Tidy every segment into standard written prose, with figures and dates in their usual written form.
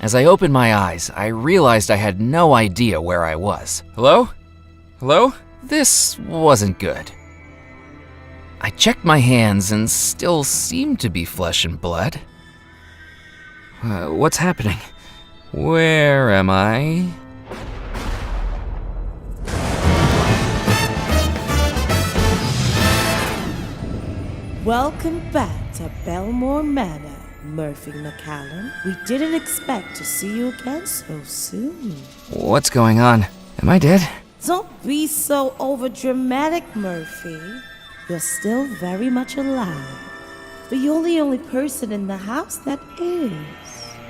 As I opened my eyes, I realized I had no idea where I was. Hello? Hello? This wasn't good. I checked my hands and still seemed to be flesh and blood. What's happening? Where am I? Welcome back to Bellemore Manor, Murphy McCallum. We didn't expect to see you again so soon. What's going on? Am I dead? Don't be so overdramatic, Murphy. You're still very much alive. But you're the only person in the house that is.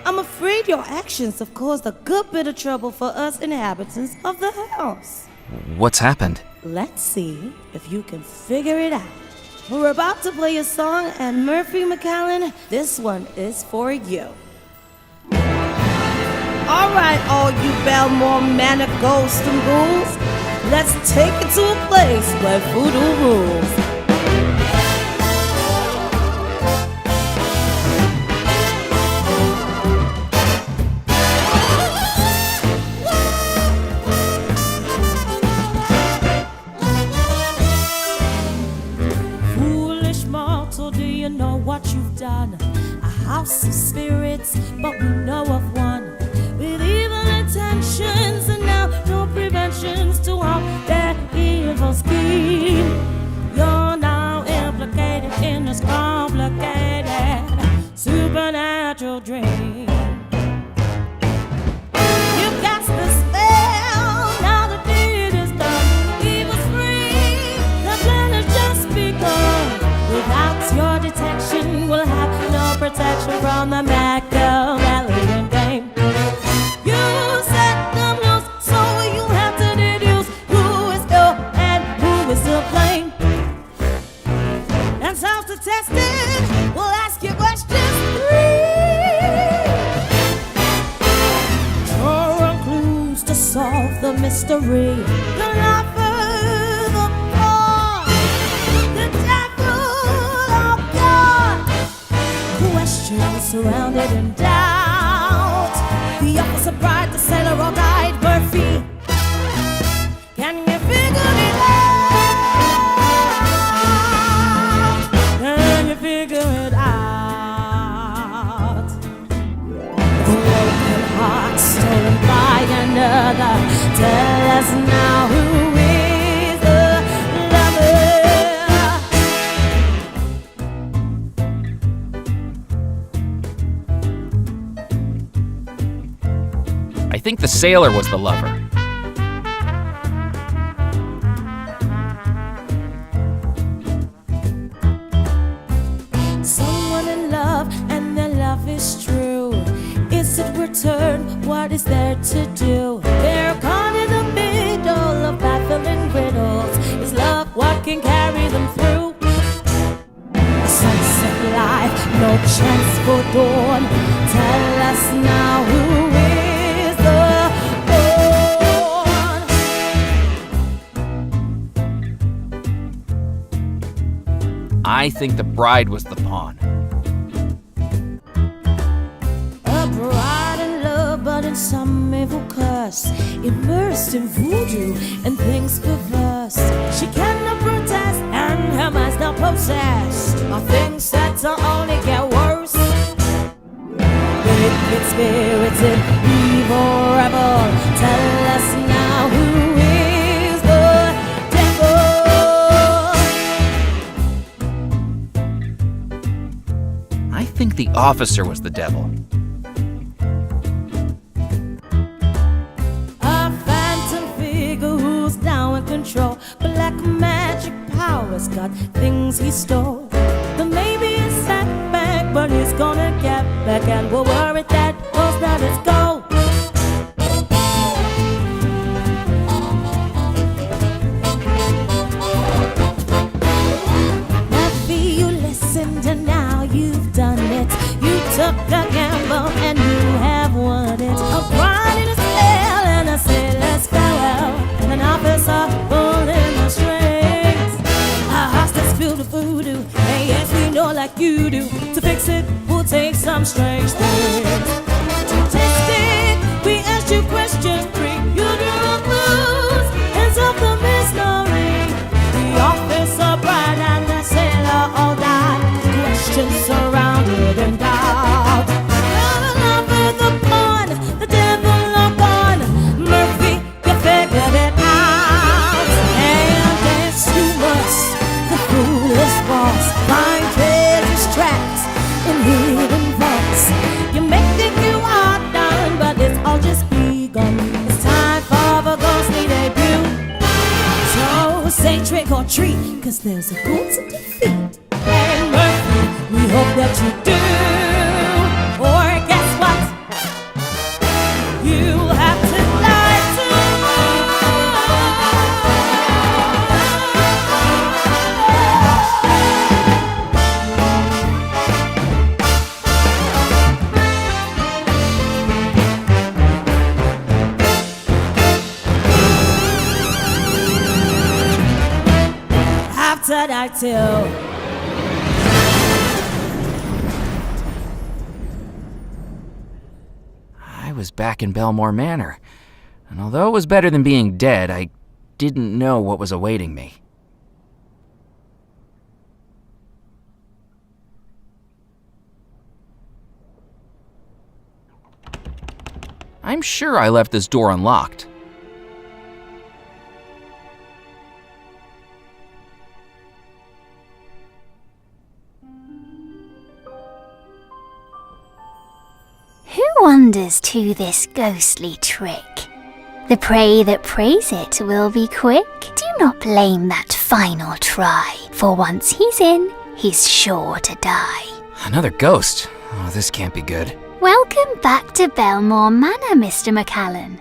I'm afraid your actions have caused a good bit of trouble for us inhabitants of the house. What's happened? Let's see if you can figure it out. We're about to play a song, and Murphy McCallum, this one is for you. All right, all you Bellemore Manor ghosts and ghouls, let's take it to a place where voodoo rules. A house of spirits, but we know of one with evil intentions and now no preventions to all that evil scheme. You're now implicated in this complicated supernatural dream. You cast the spell, now the deed is done. Evil's free, the plan has just begun. Without your detection, we'll have no protection from the Machiavellian game. You set them loose, so you have to deduce who is ill and who is to blame. And self-detested, we'll ask you questions 3. Draw on clues to solve the mystery. The lover, the poor, the devil. Surrounded in doubt, the officer, bride, the sailor, or guide, Murphy. Can you figure it out? Can you figure it out? The broken heart stolen by another. Tell us now who is the lover. I think the sailor was the lover. Someone in love and their love is true. Is it return? What is there to do? They're caught in the middle of baffling riddles. Is love what can carry them through? Sunset life, no chance for dawn. Tell us now who is the pawn? I think the bride was the pawn. A bride in love, but in some evil curse, immersed in voodoo and things perverse. She cannot protest, and her mind's not possessed of things that only get worse. Wicked spirits in evil rebel, tell us now who is the devil. I think the officer was the devil. A phantom figure who's now in control. Black magic powers got things he stole. There may be a setback, but he's gonna get back, and we'll worry that was not his goal. Maybe you listened and now you've done it. You took a gamble and you have won it. A bride in a sail and a sailor's farewell, and an officer pulling the strings. A hostage filled with voodoo, and yes, we know like you do. To fix it, we'll take some strange things. To test it. there's a goal to defeat. And Murphy, we hope that you do. Or guess what? You'll have to lie after that too. I was back in Bellemore Manor, and although it was better than being dead, I didn't know what was awaiting me. I'm sure I left this door unlocked. Who wanders to this ghostly trick? The prey that prays it will be quick. Do not blame that final try, for once he's in, he's sure to die. Another ghost? Oh, this can't be good. Welcome back to Bellemore Manor, Mr. McAllen.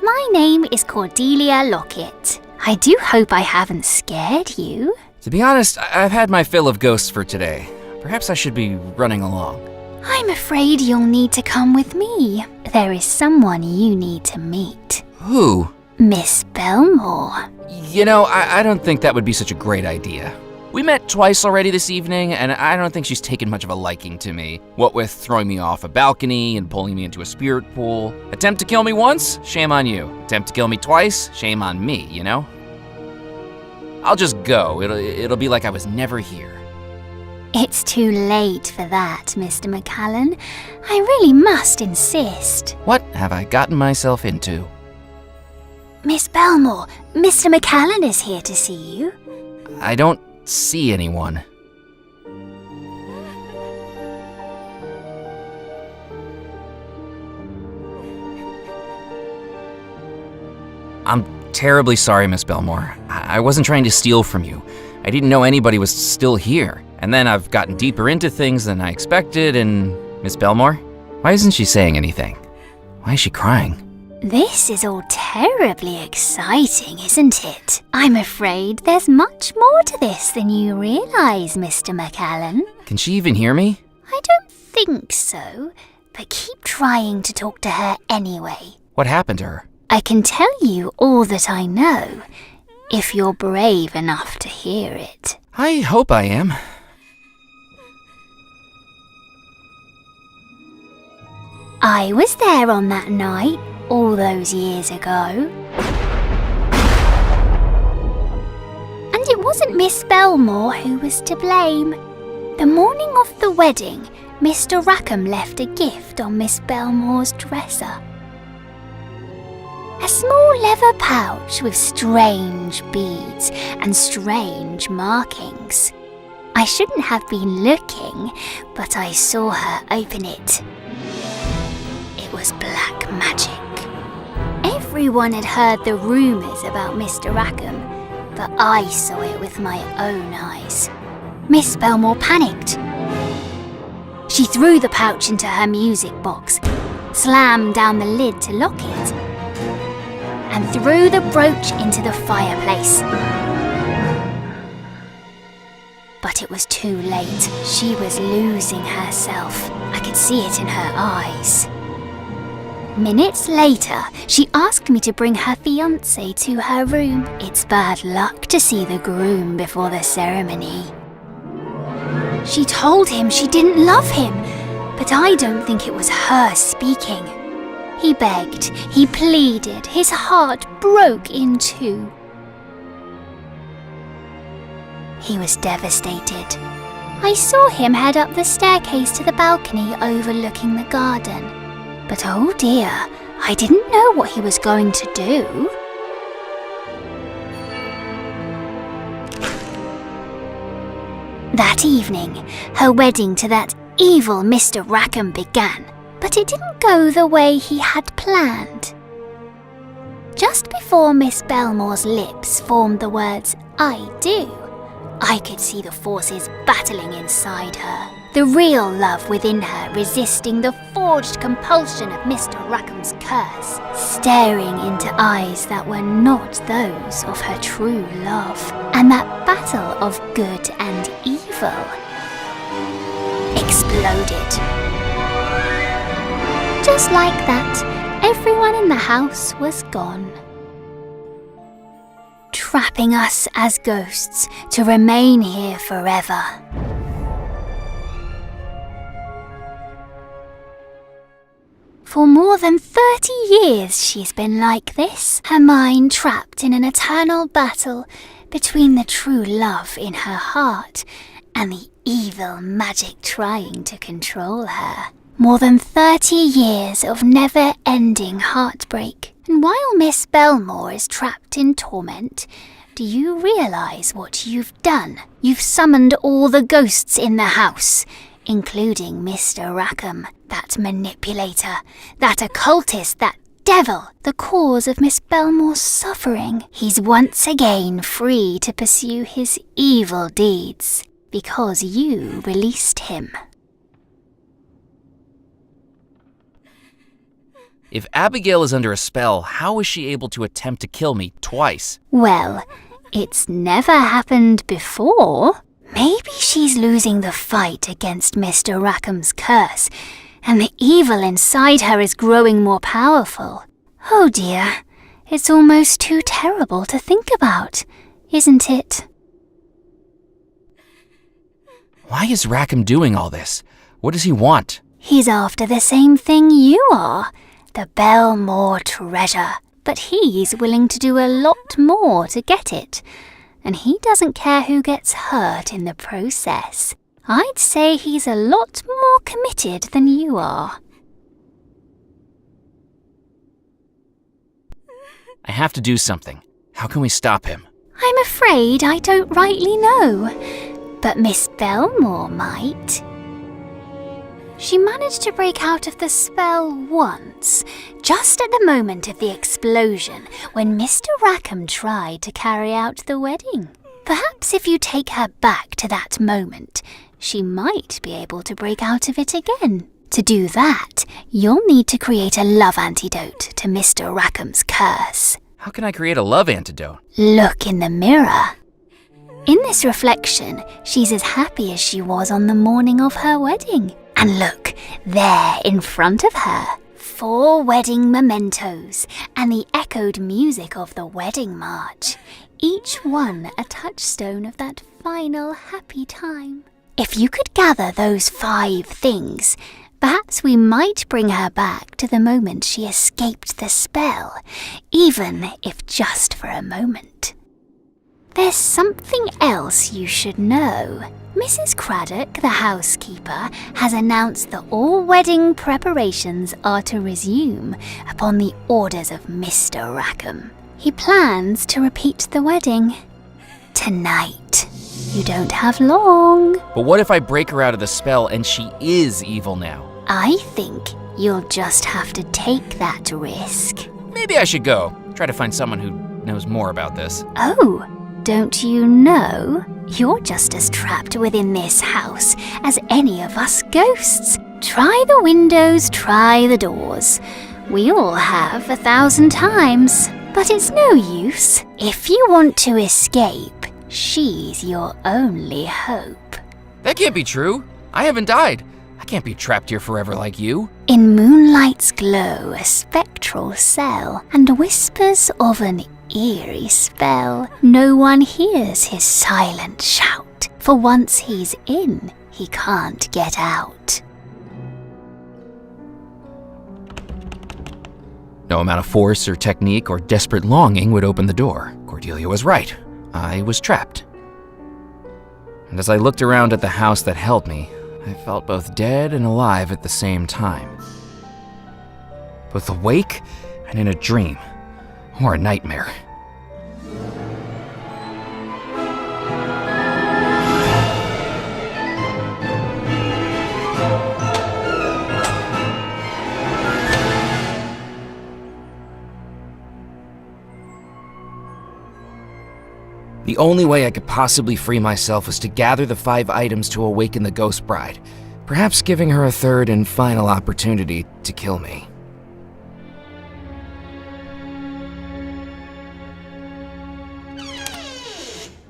My name is Cordelia Lockett. I do hope I haven't scared you. To be honest, I've had my fill of ghosts for today. Perhaps I should be running along. I'm afraid you'll need to come with me. There is someone you need to meet. Who? Miss Bellemore. You know, I don't think that would be such a great idea. We met twice already this evening, and I don't think she's taken much of a liking to me. What with throwing me off a balcony and pulling me into a spirit pool. Attempt to kill me once? Shame on you. Attempt to kill me twice? Shame on me, you know? I'll just go. It'll be like I was never here. It's too late for that, Mr. McAllen. I really must insist. What have I gotten myself into? Miss Bellemore, Mr. McAllen is here to see you. I don't see anyone. I'm terribly sorry, Miss Bellemore. I wasn't trying to steal from you. I didn't know anybody was still here. And then I've gotten deeper into things than I expected, and Miss Bellemore? Why isn't she saying anything? Why is she crying? This is all terribly exciting, isn't it? I'm afraid there's much more to this than you realize, Mr. McAllen. Can she even hear me? I don't think so, but keep trying to talk to her anyway. What happened to her? I can tell you all that I know, if you're brave enough to hear it. I hope I am. I was there on that night, all those years ago. And it wasn't Miss Bellemore who was to blame. The morning of the wedding, Mr. Rackham left a gift on Miss Bellemore's dresser. A small leather pouch with strange beads and strange markings. I shouldn't have been looking, but I saw her open it. It was black magic. Everyone had heard the rumours about Mr. Rackham, but I saw it with my own eyes. Miss Bellemore panicked. She threw the pouch into her music box, slammed down the lid to lock it, and threw the brooch into the fireplace. But it was too late. She was losing herself. I could see it in her eyes. Minutes later, she asked me to bring her fiancé to her room. It's bad luck to see the groom before the ceremony. She told him she didn't love him, but I don't think it was her speaking. He begged, he pleaded, his heart broke in two. He was devastated. I saw him head up the staircase to the balcony overlooking the garden. But oh dear, I didn't know what he was going to do. That evening, her wedding to that evil Mr. Rackham began, but it didn't go the way he had planned. Just before Miss Bellemore's lips formed the words, "I do," I could see the forces battling inside her. The real love within her resisting the forged compulsion of Mr. Rackham's curse, staring into eyes that were not those of her true love. And that battle of good and evil exploded. Just like that, everyone in the house was gone, trapping us as ghosts to remain here forever. For more than 30 years she's been like this, her mind trapped in an eternal battle between the true love in her heart and the evil magic trying to control her. More than 30 years of never-ending heartbreak. And while Miss Bellemore is trapped in torment, do you realise what you've done? You've summoned all the ghosts in the house, including Mr. Rackham, that manipulator, that occultist, that devil, the cause of Miss Bellemore's suffering. He's once again free to pursue his evil deeds, because you released him. If Abigail is under a spell, how is she able to attempt to kill me twice? Well, it's never happened before. Maybe she's losing the fight against Mr. Rackham's curse, and the evil inside her is growing more powerful. Oh dear, it's almost too terrible to think about, isn't it? Why is Rackham doing all this? What does he want? He's after the same thing you are, the Bellemore treasure. But he's willing to do a lot more to get it. And he doesn't care who gets hurt in the process. I'd say he's a lot more committed than you are. I have to do something. How can we stop him? I'm afraid I don't rightly know, but Miss Bellemore might. She managed to break out of the spell once, just at the moment of the explosion when Mr. Rackham tried to carry out the wedding. Perhaps if you take her back to that moment, she might be able to break out of it again. To do that, you'll need to create a love antidote to Mr. Rackham's curse. How can I create a love antidote? Look in the mirror. In this reflection, she's as happy as she was on the morning of her wedding. And look, there in front of her, 4 wedding mementos and the echoed music of the wedding march, each one a touchstone of that final happy time. If you could gather those 5 things, perhaps we might bring her back to the moment she escaped the spell, even if just for a moment. There's something else you should know. Mrs. Craddock, the housekeeper, has announced that all wedding preparations are to resume upon the orders of Mr. Rackham. He plans to repeat the wedding tonight. You don't have long. But what if I break her out of the spell and she is evil now? I think you'll just have to take that risk. Maybe I should go. Try to find someone who knows more about this. Oh, don't you know? You're just as trapped within this house as any of us ghosts. Try the windows, try the doors. We all have 1,000 times. But it's no use. If you want to escape, she's your only hope. That can't be true. I haven't died. I can't be trapped here forever like you. In moonlight's glow, a spectral cell, and whispers of an eerie spell. No one hears his silent shout, for once he's in, he can't get out. No amount of force or technique or desperate longing would open the door. Cordelia was right. I was trapped. And as I looked around at the house that held me, I felt both dead and alive at the same time. Both awake and in a dream, or a nightmare. The only way I could possibly free myself was to gather the 5 items to awaken the ghost bride, perhaps giving her a third and final opportunity to kill me.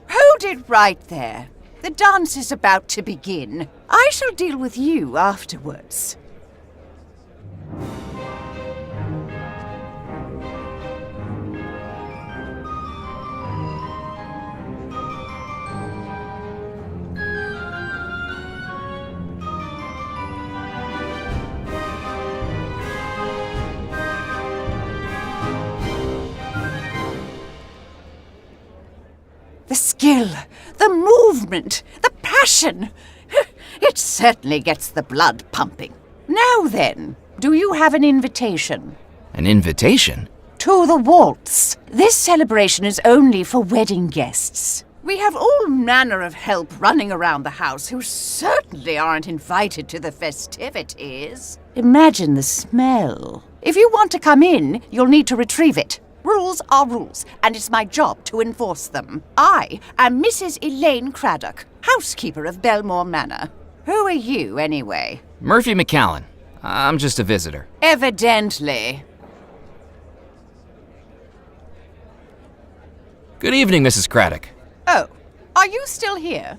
Hold it right there. The dance is about to begin. I shall deal with you afterwards. The skill, the movement, the passion. It certainly gets the blood pumping. Now then, do you have an invitation? An invitation? To the waltz. This celebration is only for wedding guests. We have all manner of help running around the house who certainly aren't invited to the festivities. Imagine the smell. If you want to come in, you'll need to retrieve it. Rules are rules, and it's my job to enforce them. I am Mrs. Elaine Craddock, housekeeper of Bellemore Manor. Who are you, anyway? Murphy McCallan. I'm just a visitor. Evidently. Good evening, Mrs. Craddock. Oh, are you still here?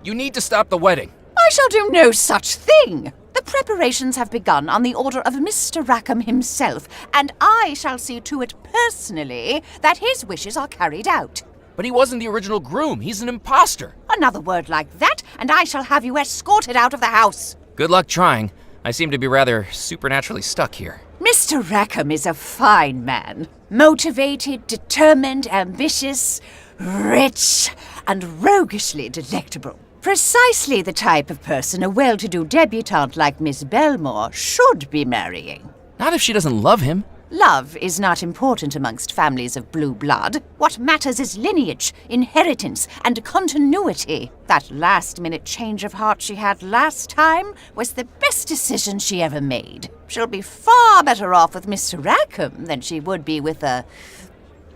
You need to stop the wedding. I shall do no such thing. The preparations have begun on the order of Mr. Rackham himself, and I shall see to it personally that his wishes are carried out. But he wasn't the original groom. He's an imposter. Another word like that, and I shall have you escorted out of the house. Good luck trying. I seem to be rather supernaturally stuck here. Mr. Rackham is a fine man. Motivated, determined, ambitious, rich, and roguishly delectable. Precisely the type of person a well-to-do debutante like Miss Bellemore should be marrying. Not if she doesn't love him. Love is not important amongst families of blue blood. What matters is lineage, inheritance, and continuity. That last-minute change of heart she had last time was the best decision she ever made. She'll be far better off with Mr. Rackham than she would be with a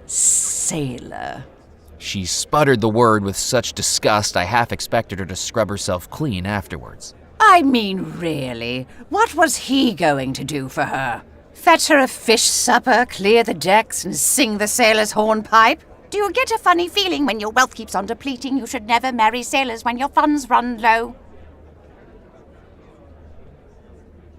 sailor. She sputtered the word with such disgust I half expected her to scrub herself clean afterwards. I mean, really, what was he going to do for her? Fetch her a fish supper, clear the decks, and sing the sailor's hornpipe? Do you get a funny feeling when your wealth keeps on depleting you should never marry sailors when your funds run low?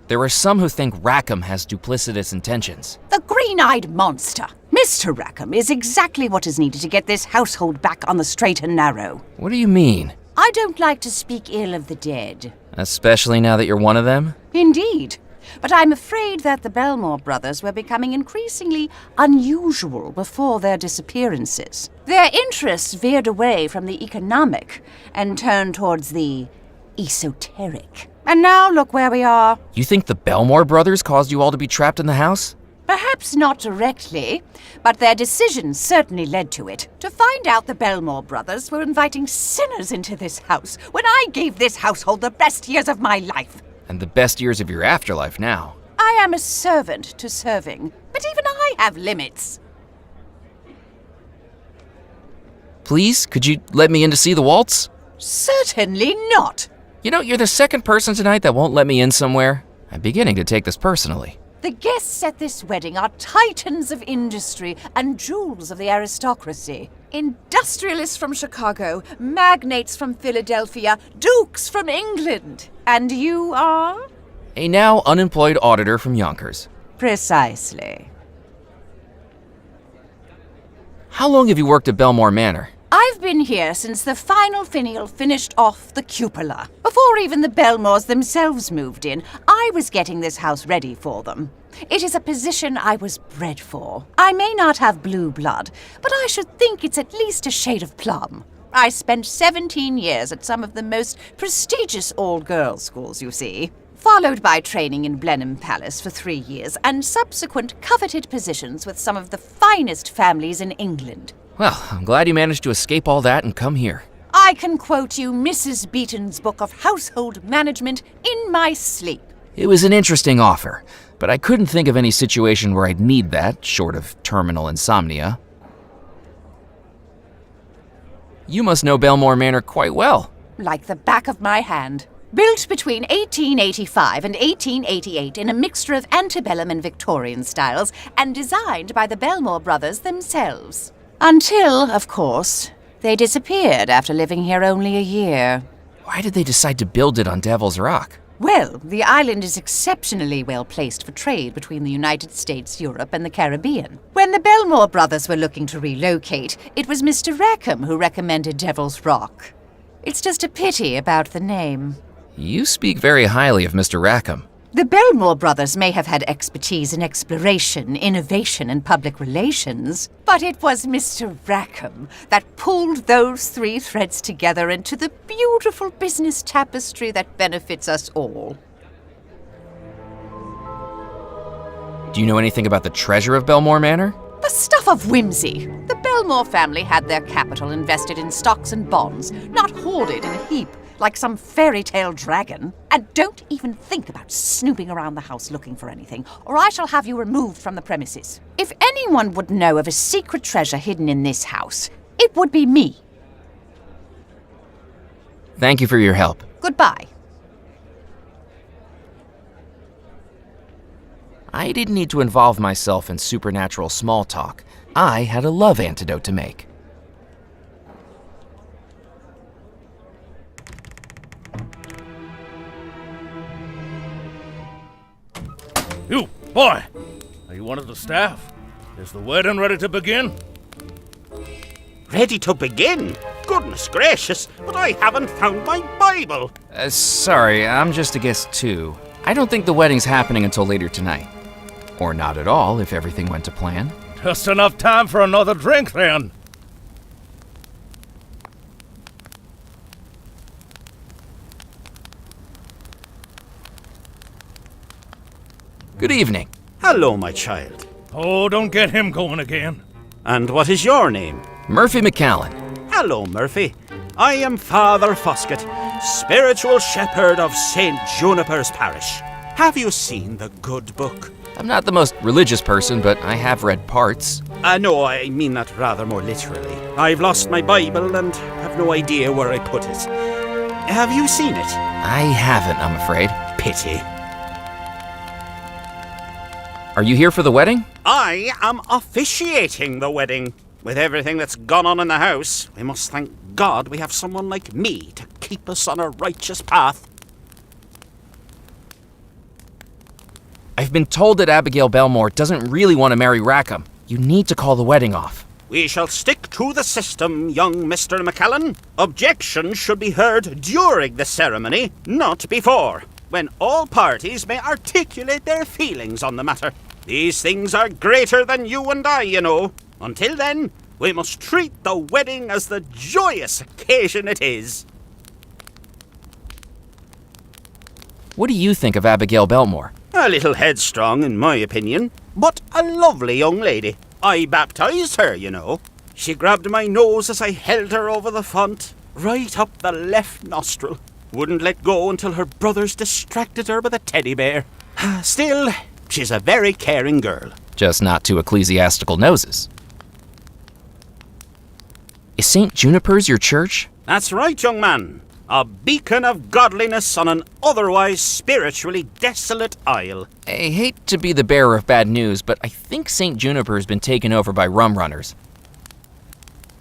There are some who think Rackham has duplicitous intentions. The green-eyed monster! Mr. Rackham is exactly what is needed to get this household back on the straight and narrow. What do you mean? I don't like to speak ill of the dead. Especially now that you're one of them? Indeed. But I'm afraid that the Bellemore brothers were becoming increasingly unusual before their disappearances. Their interests veered away from the economic and turned towards the esoteric. And now look where we are. You think the Bellemore brothers caused you all to be trapped in the house? Perhaps not directly, but their decisions certainly led to it. To find out the Bellemore brothers were inviting sinners into this house when I gave this household the best years of my life. And the best years of your afterlife now. I am a servant to serving, but even I have limits. Please, could you let me in to see the waltz? Certainly not. You know, you're the second person tonight that won't let me in somewhere. I'm beginning to take this personally. The guests at this wedding are titans of industry and jewels of the aristocracy. Industrialists from Chicago, magnates from Philadelphia, dukes from England. And you are? A now unemployed auditor from Yonkers. Precisely. How long have you worked at Bellemore Manor? I've been here since the final finial finished off the cupola. Before even the Bellemores themselves moved in, I was getting this house ready for them. It is a position I was bred for. I may not have blue blood, but I should think it's at least a shade of plum. I spent 17 years at some of the most prestigious all-girls schools, you see, followed by training in Blenheim Palace for 3 years and subsequent coveted positions with some of the finest families in England. Well, I'm glad you managed to escape all that and come here. I can quote you Mrs. Beaton's book of household management in my sleep. It was an interesting offer, but I couldn't think of any situation where I'd need that, short of terminal insomnia. You must know Bellemore Manor quite well. Like the back of my hand. Built between 1885 and 1888 in a mixture of antebellum and Victorian styles, and designed by the Bellemore brothers themselves. Until, of course, they disappeared after living here only a year. Why did they decide to build it on Devil's Rock? Well, the island is exceptionally well placed for trade between the United States, Europe, and the Caribbean. When the Bellemore brothers were looking to relocate, it was Mr. Rackham who recommended Devil's Rock. It's just a pity about the name. You speak very highly of Mr. Rackham. The Bellemore brothers may have had expertise in exploration, innovation, and public relations, but it was Mr. Rackham that pulled those three threads together into the beautiful business tapestry that benefits us all. Do you know anything about the treasure of Bellemore Manor? The stuff of whimsy. The Bellemore family had their capital invested in stocks and bonds, not hoarded in a heap like some fairy tale dragon. And don't even think about snooping around the house looking for anything, or I shall have you removed from the premises. If anyone would know of a secret treasure hidden in this house, it would be me. Thank you for your help. Goodbye. I didn't need to involve myself in supernatural small talk. I had a love antidote to make. You, boy! Are you one of the staff? Is the wedding ready to begin? Ready to begin? Goodness gracious, but I haven't found my Bible. Sorry, I'm just a guest too. I don't think the wedding's happening until later tonight. Or not at all, if everything went to plan. Just enough time for another drink, then. Good evening. Hello, my child. Oh, don't get him going again. And what is your name? Murphy McCallan. Hello, Murphy. I am Father Foskett, spiritual shepherd of St. Juniper's Parish. Have you seen the good book? I'm not the most religious person, but I have read parts. No, I mean that rather more literally. I've lost my Bible and have no idea where I put it. Have you seen it? I haven't, I'm afraid. Pity. Are you here for the wedding? I am officiating the wedding. With everything that's gone on in the house, we must thank God we have someone like me to keep us on a righteous path. I've been told that Abigail Bellemore doesn't really want to marry Rackham. You need to call the wedding off. We shall stick to the system, young Mr. McCallan. Objections should be heard during the ceremony, not before, when all parties may articulate their feelings on the matter. These things are greater than you and I, you know. Until then, we must treat the wedding as the joyous occasion it is. What do you think of Abigail Bellemore? A little headstrong, in my opinion, but a lovely young lady. I baptized her, you know. She grabbed my nose as I held her over the font, right up the left nostril. Wouldn't let go until her brothers distracted her with a teddy bear. Still, she's a very caring girl. Just not two ecclesiastical noses. Is St. Juniper's your church? That's right, young man. A beacon of godliness on an otherwise spiritually desolate isle. I hate to be the bearer of bad news, but I think St. Juniper's been taken over by rum runners.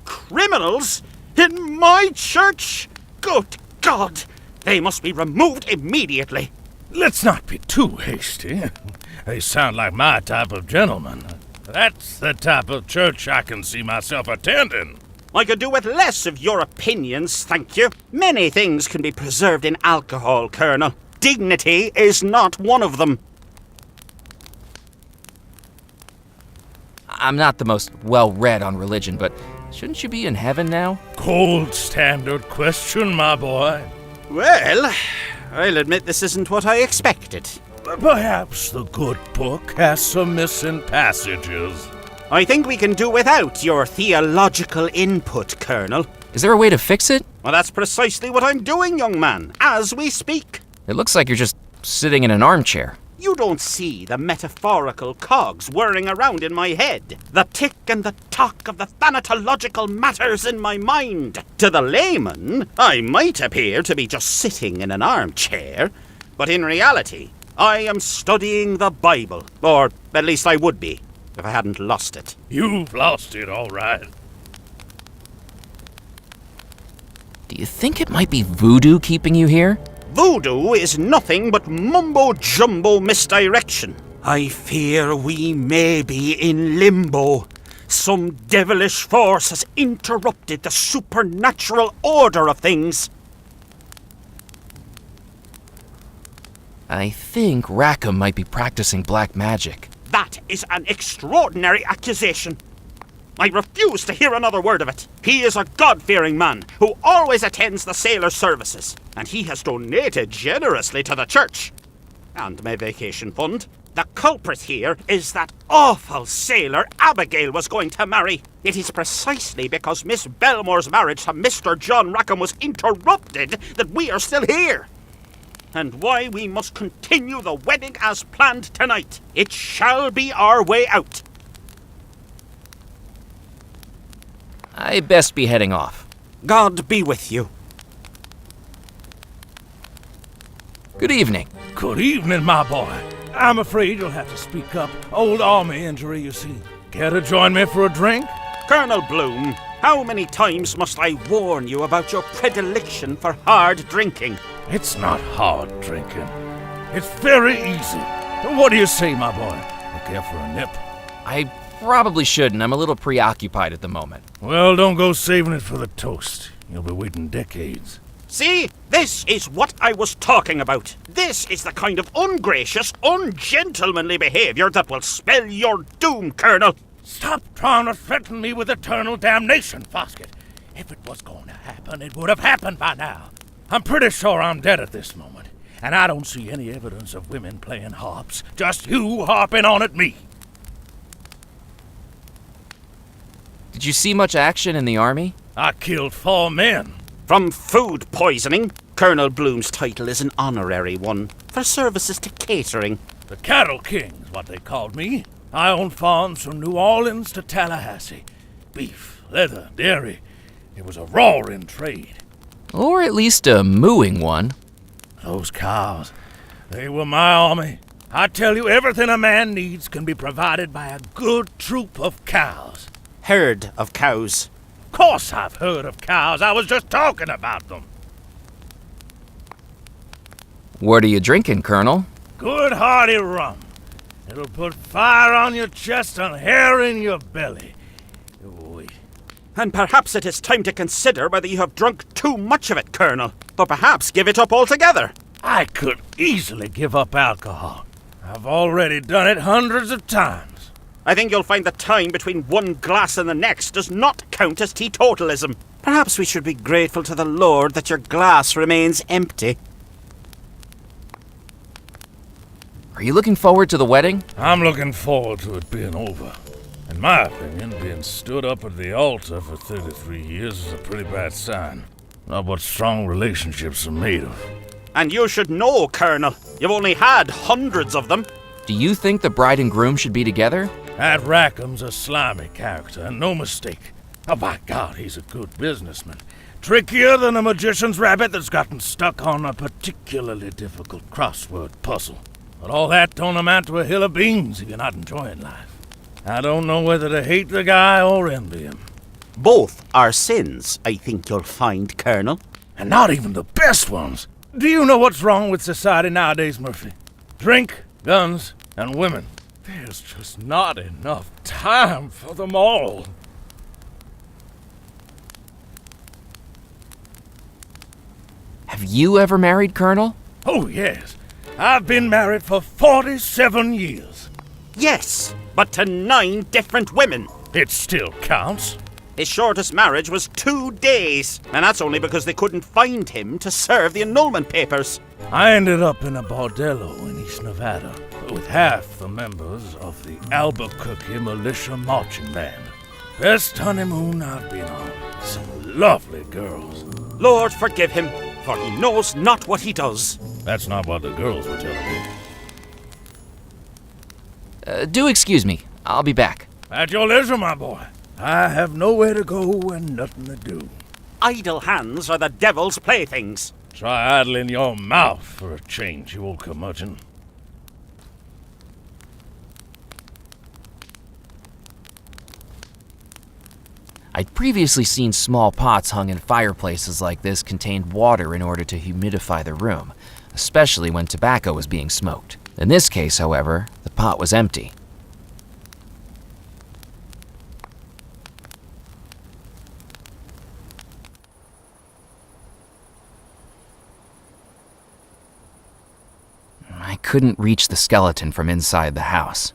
Criminals? In my church? Good God! They must be removed immediately. Let's not be too hasty. They sound like my type of gentleman. That's the type of church I can see myself attending. I could do with less of your opinions, thank you. Many things can be preserved in alcohol, Colonel. Dignity is not one of them. I'm not the most well-read on religion, but shouldn't you be in heaven now? Gold standard question, my boy. Well, I'll admit this isn't what I expected. Perhaps the good book has some missing passages. I think we can do without your theological input, Colonel. Is there a way to fix it? Well, that's precisely what I'm doing, young man, as we speak. It looks like you're just sitting in an armchair. You don't see the metaphorical cogs whirring around in my head, the tick and the tock of the thanatological matters in my mind. To the layman, I might appear to be just sitting in an armchair, but in reality, I am studying the Bible, or at least I would be, if I hadn't lost it. You've lost it, all right. Do you think it might be voodoo keeping you here? Voodoo is nothing but mumbo-jumbo misdirection. I fear we may be in limbo. Some devilish force has interrupted the supernatural order of things. I think Rackham might be practicing black magic. That is an extraordinary accusation. I refuse to hear another word of it. He is a God-fearing man who always attends the sailor services, and he has donated generously to the church and my vacation fund. The culprit here is that awful sailor Abigail was going to marry. It is precisely because Miss Bellemore's marriage to Mr. John Rackham was interrupted that we are still here. And why we must continue the wedding as planned tonight. It shall be our way out. I best be heading off. God be with you. Good evening. Good evening, my boy. I'm afraid you'll have to speak up. Old army injury, you see. Care to join me for a drink? Colonel Bloom, how many times must I warn you about your predilection for hard drinking? It's not hard drinking. It's very easy. What do you say, my boy? You care for a nip? I probably shouldn't. I'm a little preoccupied at the moment. Well, don't go saving it for the toast. You'll be waiting decades. See? This is what I was talking about. This is the kind of ungracious, ungentlemanly behavior that will spell your doom, Colonel. Stop trying to threaten me with eternal damnation, Foskett. If it was going to happen, it would have happened by now. I'm pretty sure I'm dead at this moment, and I don't see any evidence of women playing harps. Just you harping on at me. Did you see much action in the army? I killed 4 men. From food poisoning, Colonel Bloom's title is an honorary one for services to catering. The Cattle King's what they called me. I owned farms from New Orleans to Tallahassee. Beef, leather, dairy. It was a roaring trade. Or at least a mooing one. Those cows, they were my army. I tell you, everything a man needs can be provided by a good troop of cows. Herd of cows. Of course I've heard of cows. I was just talking about them. What are you drinking, Colonel? Good hearty rum. It'll put fire on your chest and hair in your belly. Wait. And perhaps it is time to consider whether you have drunk too much of it, Colonel. Or perhaps give it up altogether. I could easily give up alcohol. I've already done it hundreds of times. I think you'll find the time between one glass and the next does not count as teetotalism. Perhaps we should be grateful to the Lord that your glass remains empty. Are you looking forward to the wedding? I'm looking forward to it being over. In my opinion, being stood up at the altar for 33 years is a pretty bad sign. Not what strong relationships are made of. And you should know, Colonel. You've only had hundreds of them. Do you think the bride and groom should be together? That Rackham's a slimy character, and no mistake. Oh, by God, he's a good businessman. Trickier than a magician's rabbit that's gotten stuck on a particularly difficult crossword puzzle. But all that don't amount to a hill of beans if you're not enjoying life. I don't know whether to hate the guy or envy him. Both are sins, I think you'll find, Colonel. And not even the best ones. Do you know what's wrong with society nowadays, Murphy? Drink, guns, and women. There's just not enough time for them all. Have you ever married, Colonel? Oh, yes. I've been married for 47 years. Yes, but to 9 different women. It still counts. His shortest marriage was 2 days, and that's only because they couldn't find him to serve the annulment papers. I ended up in a bordello in East Nevada with half the members of the Albuquerque Militia Marching Band. Best honeymoon I've been on. Some lovely girls. Lord forgive him, for he knows not what he does. That's not what the girls were telling me. Do excuse me. I'll be back. At your leisure, my boy. I have nowhere to go and nothing to do. Idle hands are the devil's playthings. Try idling your mouth for a change, you old curmudgeon. I'd previously seen small pots hung in fireplaces like this contained water in order to humidify the room, especially when tobacco was being smoked. In this case, however, the pot was empty. I couldn't reach the skeleton from inside the house.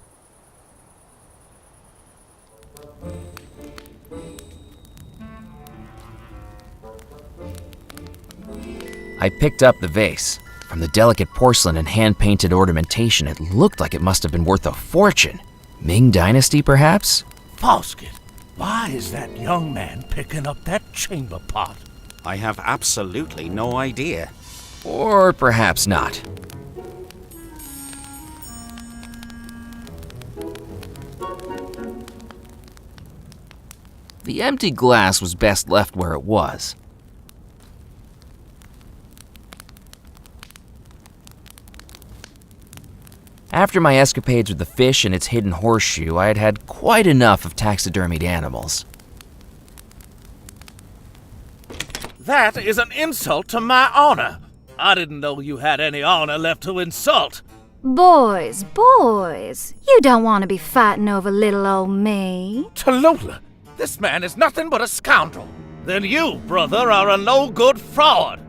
I picked up the vase. From the delicate porcelain and hand-painted ornamentation, it looked like it must have been worth a fortune. Ming Dynasty, perhaps? Foskett, why is that young man picking up that chamber pot? I have absolutely no idea. Or perhaps not. The empty glass was best left where it was. After my escapades with the fish and its hidden horseshoe, I had had quite enough of taxidermied animals. That is an insult to my honor. I didn't know you had any honor left to insult. Boys, you don't want to be fighting over little old me. Tallulah, this man is nothing but a scoundrel. Then you, brother, are a no-good fraud.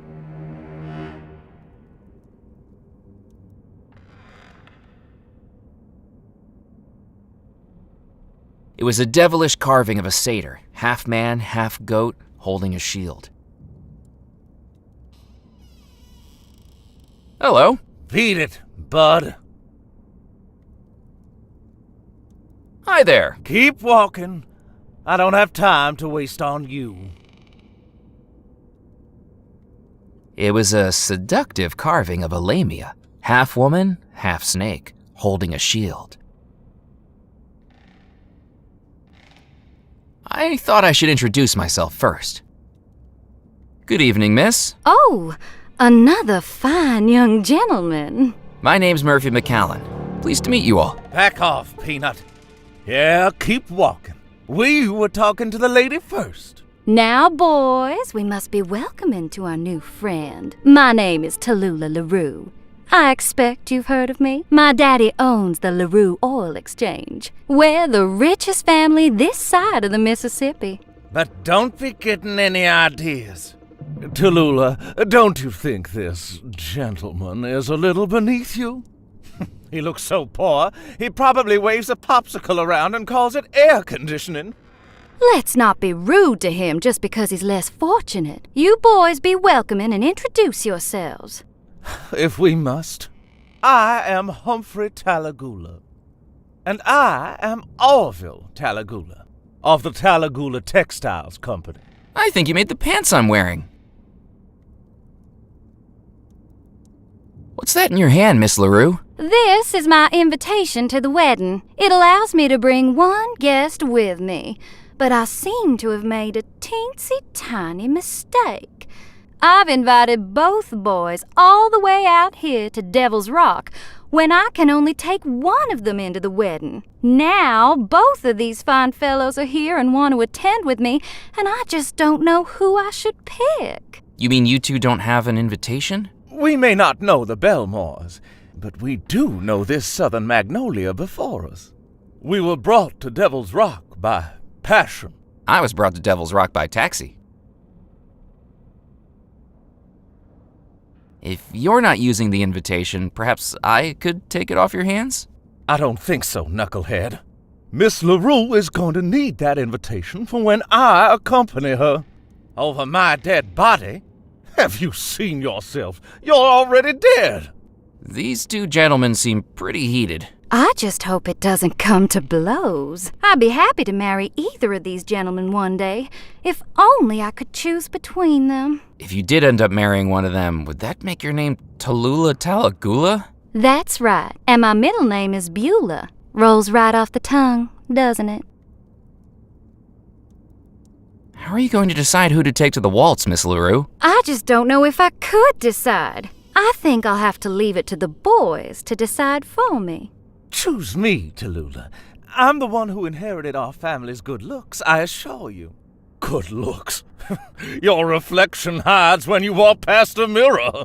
It was a devilish carving of a satyr, half man, half goat, holding a shield. Hello. Beat it, bud. Hi there. Keep walking. I don't have time to waste on you. It was a seductive carving of a lamia, half woman, half snake, holding a shield. I thought I should introduce myself first. Good evening, miss. Oh, another fine young gentleman. My name's Murphy McCallan. Pleased to meet you all. Back off, Peanut. Yeah, keep walking. We were talking to the lady first. Now, boys, we must be welcoming to our new friend. My name is Tallulah LaRue. I expect you've heard of me. My daddy owns the LaRue Oil Exchange. We're the richest family this side of the Mississippi. But don't be getting any ideas. Tallulah, don't you think this gentleman is a little beneath you? He looks so poor, he probably waves a popsicle around and calls it air conditioning. Let's not be rude to him just because he's less fortunate. You boys be welcoming and introduce yourselves. If we must. I am Humphrey Tallulah. And I am Orville Tallulah of the Tallulah Textiles Company. I think you made the pants I'm wearing. What's that in your hand, Miss LaRue? This is my invitation to the wedding. It allows me to bring one guest with me, but I seem to have made a teensy tiny mistake. I've invited both boys all the way out here to Devil's Rock when I can only take one of them into the wedding. Now, both of these fine fellows are here and want to attend with me, and I just don't know who I should pick. You mean you two don't have an invitation? We may not know the Bellemores, but we do know this southern magnolia before us. We were brought to Devil's Rock by passion. I was brought to Devil's Rock by taxi. If you're not using the invitation, perhaps I could take it off your hands? I don't think so, knucklehead. Miss LaRue is going to need that invitation for when I accompany her. Over my dead body? Have you seen yourself? You're already dead. These two gentlemen seem pretty heated. I just hope it doesn't come to blows. I'd be happy to marry either of these gentlemen one day, if only I could choose between them. If you did end up marrying one of them, would that make your name Tallulah Tallulah? That's right, and my middle name is Beulah. Rolls right off the tongue, doesn't it? How are you going to decide who to take to the waltz, Miss LaRue? I just don't know if I could decide. I think I'll have to leave it to the boys to decide for me. Choose me, Tallulah. I'm the one who inherited our family's good looks, I assure you. Good looks. Your reflection hides when you walk past a mirror.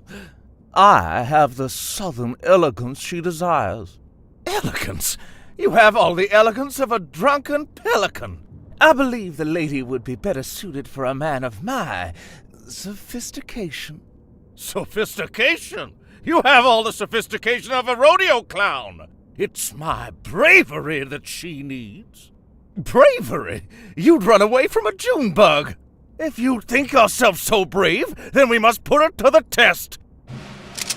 I have the southern elegance she desires. Elegance? You have all the elegance of a drunken pelican. I believe the lady would be better suited for a man of my sophistication. Sophistication? You have all the sophistication of a rodeo clown. It's my bravery that she needs. Bravery? You'd run away from a June bug. If you think yourself so brave, then we must put it to the test.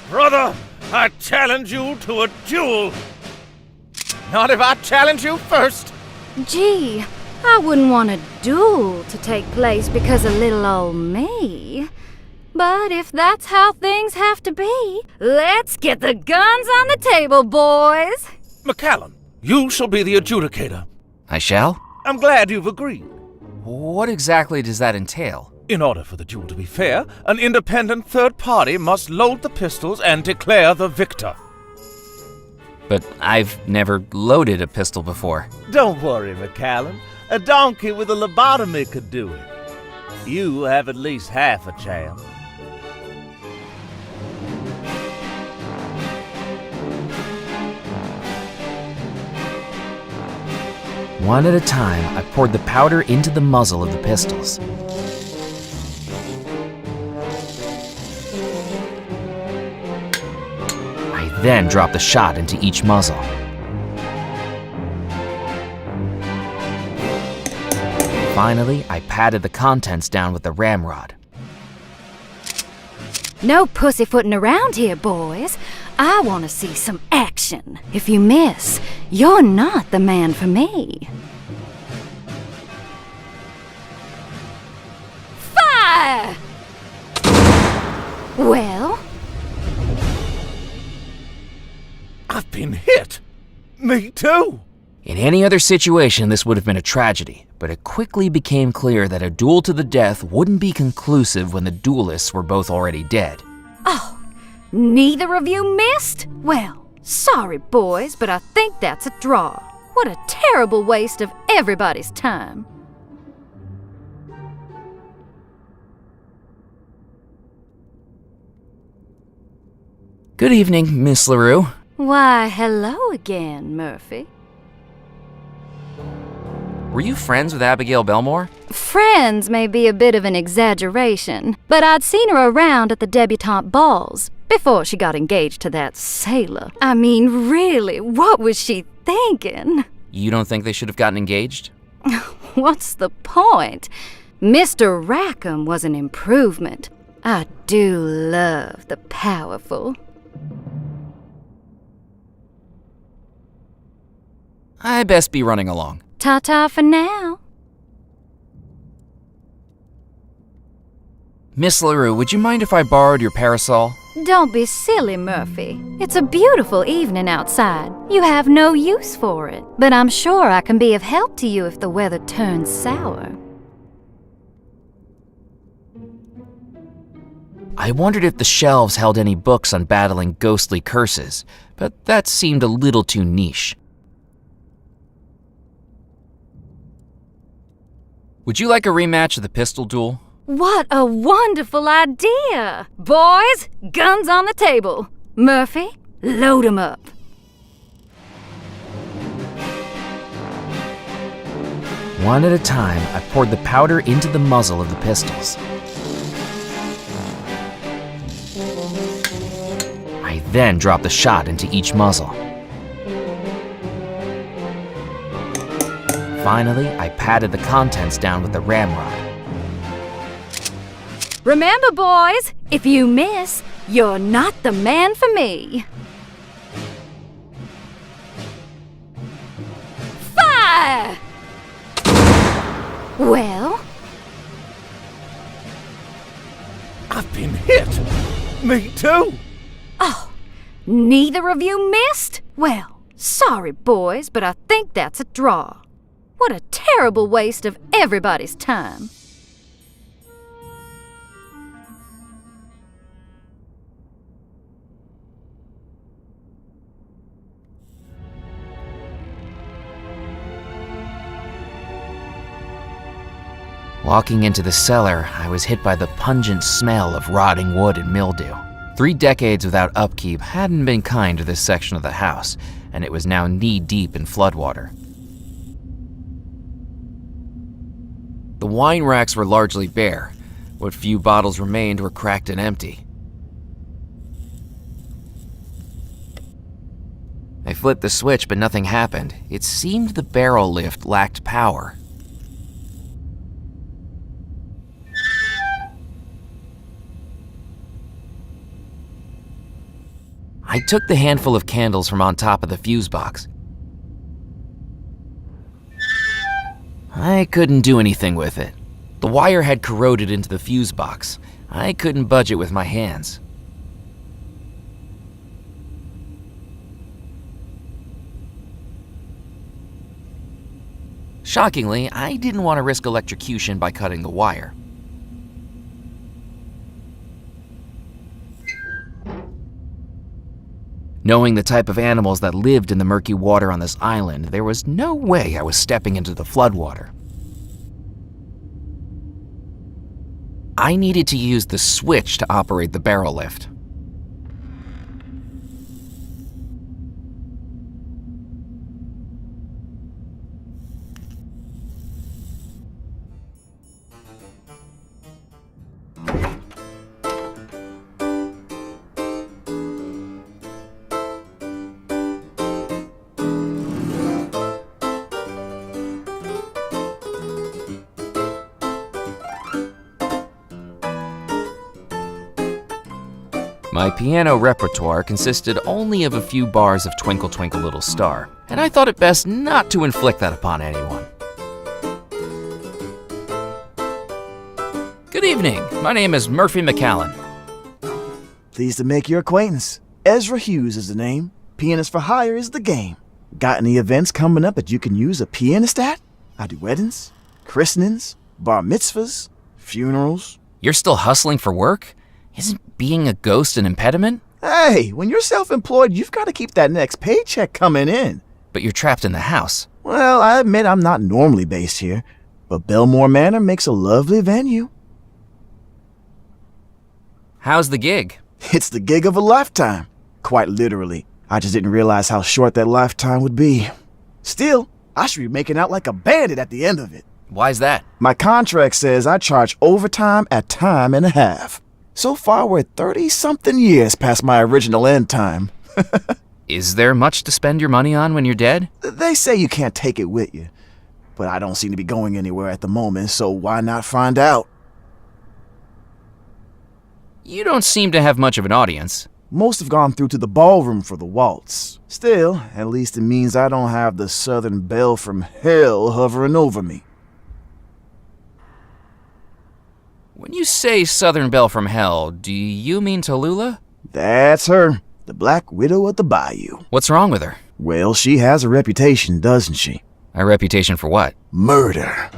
Brother, I challenge you to a duel. Not if I challenge you first. Gee, I wouldn't want a duel to take place because of little old me. But if that's how things have to be, let's get the guns on the table, boys. McCallum, you shall be the adjudicator. I shall? I'm glad you've agreed. What exactly does that entail? In order for the duel to be fair, an independent third party must load the pistols and declare the victor. But I've never loaded a pistol before. Don't worry, McCallum. A donkey with a lobotomy could do it. You have at least half a chance. One at a time, I poured the powder into the muzzle of the pistols. I then dropped the shot into each muzzle. Finally, I patted the contents down with the ramrod. No pussyfooting around here, boys. I want to see some action. If you miss, you're not the man for me. Fire! Well? I've been hit. Me too. In any other situation, this would have been a tragedy, but it quickly became clear that a duel to the death wouldn't be conclusive when the duelists were both already dead. Oh, neither of you missed? Well, sorry, boys, but I think that's a draw. What a terrible waste of everybody's time. Good evening, Miss LaRue. Why, hello again, Murphy. Were you friends with Abigail Bellemore? Friends may be a bit of an exaggeration, but I'd seen her around at the debutante balls before she got engaged to that sailor. I mean, really, what was she thinking? You don't think they should have gotten engaged? What's the point? Mr. Rackham was an improvement. I do love the powerful. I best be running along. Ta-ta for now. Miss LaRue, would you mind if I borrowed your parasol? Don't be silly, Murphy. It's a beautiful evening outside. You have no use for it, but I'm sure I can be of help to you if the weather turns sour. I wondered if the shelves held any books on battling ghostly curses, but that seemed a little too niche. Would you like a rematch of the pistol duel? What a wonderful idea! Boys, guns on the table. Murphy, load 'em up. One at a time, I poured the powder into the muzzle of the pistols. I then dropped the shot into each muzzle. Finally, I patted the contents down with the ramrod. Remember, boys, if you miss, you're not the man for me. Fire! Well? I've been hit. Me too. Oh, neither of you missed? Well, Sorry, boys, but I think that's a draw. What a terrible waste of everybody's time. Walking into the cellar, I was hit by the pungent smell of rotting wood and mildew. 3 decades without upkeep hadn't been kind to this section of the house, and it was now knee-deep in floodwater. The wine racks were largely bare. What few bottles remained were cracked and empty. I flipped the switch, but nothing happened. It seemed the barrel lift lacked power. I took the handful of candles from on top of the fuse box. I couldn't do anything with it. The wire had corroded into the fuse box. I couldn't budge it with my hands. Shockingly, I didn't want to risk electrocution by cutting the wire. Knowing the type of animals that lived in the murky water on this island, there was no way I was stepping into the floodwater. I needed to use the switch to operate the barrel lift. My piano repertoire consisted only of a few bars of Twinkle Twinkle Little Star, and I thought it best not to inflict that upon anyone. Good evening, my name is Murphy McAllen. Pleased to make your acquaintance. Ezra Hughes is the name. Pianist for hire is the game. Got any events coming up that you can use a pianist at? I do weddings, christenings, bar mitzvahs, funerals. You're still hustling for work? Isn't being a ghost an impediment? Hey, when you're self-employed, you've got to keep that next paycheck coming in. But you're trapped in the house. Well, I admit I'm not normally based here, but Bellemore Manor makes a lovely venue. How's the gig? It's the gig of a lifetime. Quite literally. I just didn't realize how short that lifetime would be. Still, I should be making out like a bandit at the end of it. Why's that? My contract says I charge overtime at time and a half. So far, we're 30-something years past my original end time. Is there much to spend your money on when you're dead? They say you can't take it with you, but I don't seem to be going anywhere at the moment, so why not find out? You don't seem to have much of an audience. Most have gone through to the ballroom for the waltz. Still, at least it means I don't have the Southern Belle from hell hovering over me. When you say Southern Belle from Hell, do you mean Tallulah? That's her, the Black Widow of the Bayou. What's wrong with her? Well, she has a reputation, doesn't she? A reputation for what? Murder.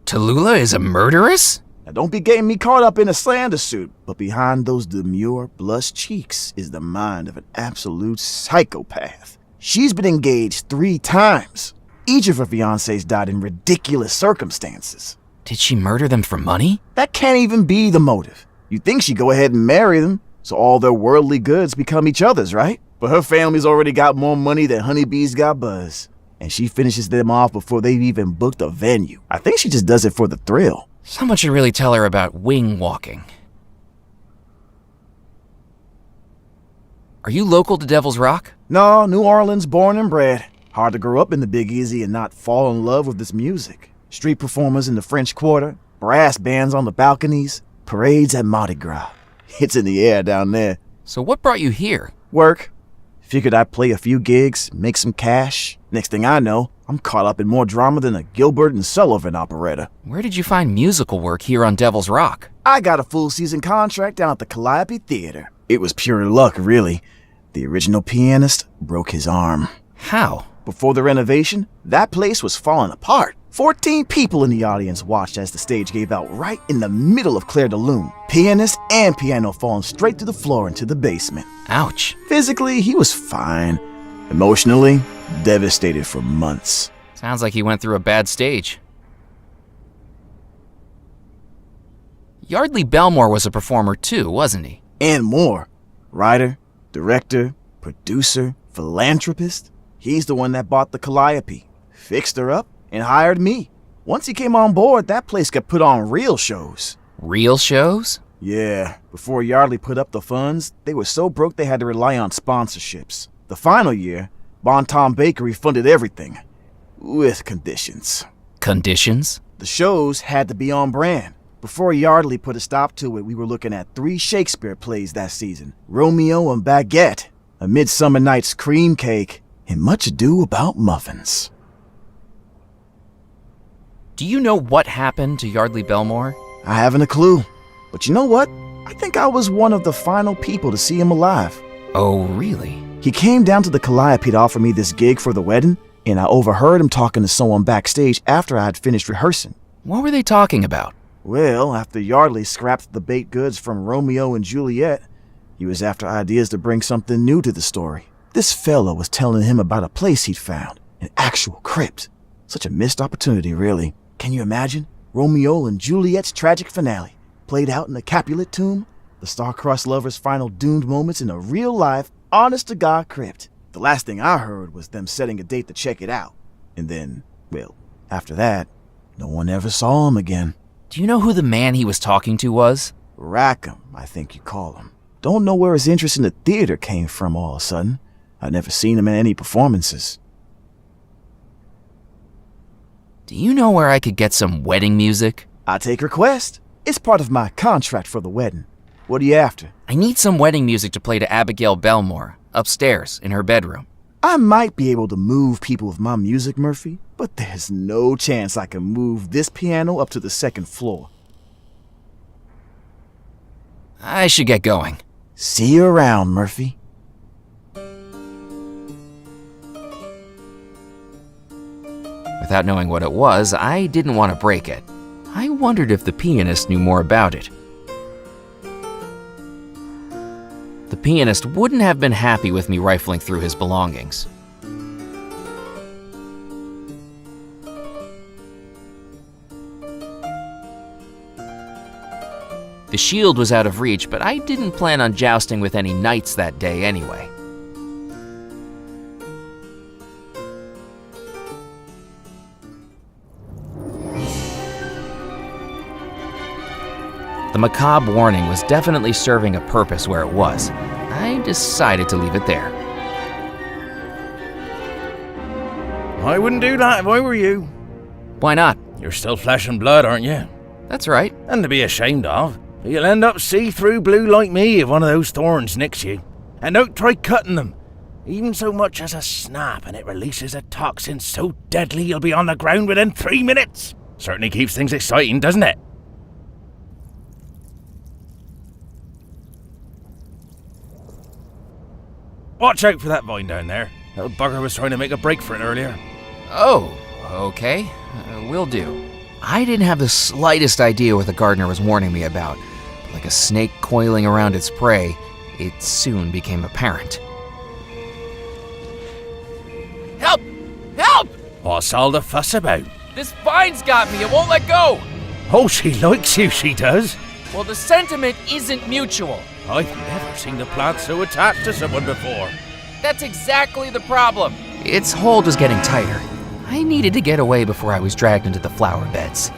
Tallulah is a murderess? Now don't be getting me caught up in a slander suit, but behind those demure, blush cheeks is the mind of an absolute psychopath. She's been engaged 3 times. Each of her fiancés died in ridiculous circumstances. Did she murder them for money? That can't even be the motive. You'd think she'd go ahead and marry them, so all their worldly goods become each other's, right? But her family's already got more money than honeybees got buzz. And she finishes them off before they've even booked a venue. I think she just does it for the thrill. Someone should really tell her about wing walking. Are you local to Devil's Rock? No, New Orleans born and bred. Hard to grow up in the Big Easy and not fall in love with this music. Street performers in the French Quarter, brass bands on the balconies, parades at Mardi Gras. It's in the air down there. So what brought you here? Work. Figured I'd play a few gigs, make some cash. Next thing I know, I'm caught up in more drama than a Gilbert and Sullivan operetta. Where did you find musical work here on Devil's Rock? I got a full season contract down at the Calliope Theater. It was pure luck, really. The original pianist broke his arm. How? Before the renovation, that place was falling apart. 14 people in the audience watched as the stage gave out right in the middle of Claire de Lune. Pianist and piano falling straight to the floor into the basement. Ouch. Physically, he was fine. Emotionally, devastated for months. Sounds like he went through a bad stage. Yardley Bellemore was a performer too, wasn't he? And more. Writer, director, producer, philanthropist. He's the one that bought the Calliope, fixed her up, and hired me. Once he came on board, that place got put on real shows. Real shows? Yeah, before Yardley put up the funds, they were so broke they had to rely on sponsorships. The final year, Bon Tom Bakery funded everything, with conditions. Conditions? The shows had to be on brand. Before Yardley put a stop to it, we were looking at 3 Shakespeare plays that season. Romeo and Baguette, A Midsummer Night's Cream Cake, and Much Ado About Muffins. Do you know what happened to Yardley Bellemore? I haven't a clue. But you know what? I think I was one of the final people to see him alive. Oh, really? He came down to the Calliope to offer me this gig for the wedding, and I overheard him talking to someone backstage after I had finished rehearsing. What were they talking about? Well, after Yardley scrapped the baked goods from Romeo and Juliet, he was after ideas to bring something new to the story. This fella was telling him about a place he'd found, an actual crypt. Such a missed opportunity, really. Can you imagine? Romeo and Juliet's tragic finale, played out in the Capulet tomb, the star-crossed lovers' final doomed moments in a real-life, honest-to-God crypt. The last thing I heard was them setting a date to check it out. And then, well, after that, no one ever saw him again. Do you know who the man he was talking to was? Rackham, I think you call him. Don't know where his interest in the theater came from all of a sudden. I'd never seen him in any performances. Do you know where I could get some wedding music? I take request. It's part of my contract for the wedding. What are you after? I need some wedding music to play to Abigail Bellemore, upstairs in her bedroom. I might be able to move people with my music, Murphy, but there's no chance I can move this piano up to the 2nd floor. I should get going. See you around, Murphy. Without knowing what it was, I didn't want to break it. I wondered if the pianist knew more about it. The pianist wouldn't have been happy with me rifling through his belongings. The shield was out of reach, but I didn't plan on jousting with any knights that day anyway. The macabre warning was definitely serving a purpose where it was. I decided to leave it there. I wouldn't do that if I were you. Why not? You're still flesh and blood, aren't you? That's right. And to be ashamed of. You'll end up see-through blue like me if one of those thorns nicks you. And don't try cutting them. Even so much as a snap, and it releases a toxin so deadly you'll be on the ground within 3 minutes. Certainly keeps things exciting, doesn't it? Watch out for that vine down there. Little bugger was trying to make a break for it earlier. Oh, okay. Will do. I didn't have the slightest idea what the gardener was warning me about. But like a snake coiling around its prey, it soon became apparent. Help! Help! What's all the fuss about? This vine's got me, it won't let go! Oh, she likes you, she does. Well, the sentiment isn't mutual. I've never seen a plant so attached to someone before. That's exactly the problem. Its hold was getting tighter. I needed to get away before I was dragged into the flower beds.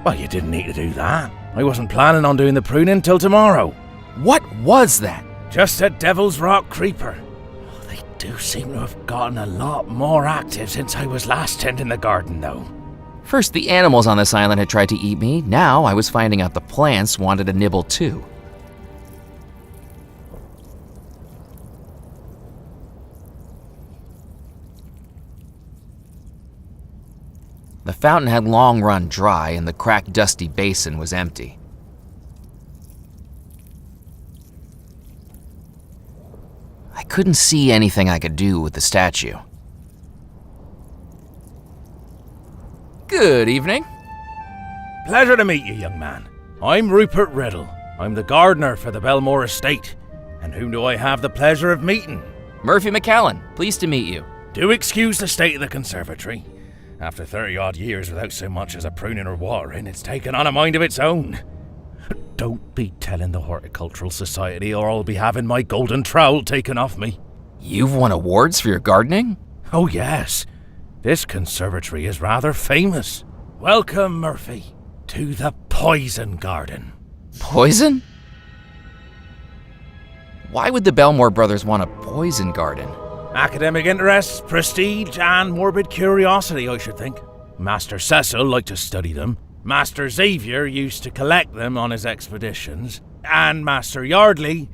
Well, you didn't need to do that. I wasn't planning on doing the pruning till tomorrow. What was that? Just a Devil's Rock creeper. Oh, they do seem to have gotten a lot more active since I was last tending the garden, though. First, the animals on this island had tried to eat me. Now I was finding out the plants wanted a nibble too. The fountain had long run dry and the cracked, dusty basin was empty. I couldn't see anything I could do with the statue. Good evening. Pleasure to meet you, young man. I'm Rupert Riddle. I'm the gardener for the Bellemore estate. And whom do I have the pleasure of meeting? Murphy McCallan, pleased to meet you. Do excuse the state of the conservatory. After 30-odd years without so much as a pruning or watering, it's taken on a mind of its own. Don't be telling the Horticultural Society or I'll be having my golden trowel taken off me. You've won awards for your gardening? Oh yes, this conservatory is rather famous. Welcome, Murphy, to the Poison Garden. Poison? Why would the Bellemore brothers want a poison garden? Academic interests, prestige, and morbid curiosity, I should think. Master Cecil liked to study them. Master Xavier used to collect them on his expeditions. And Master Yardley,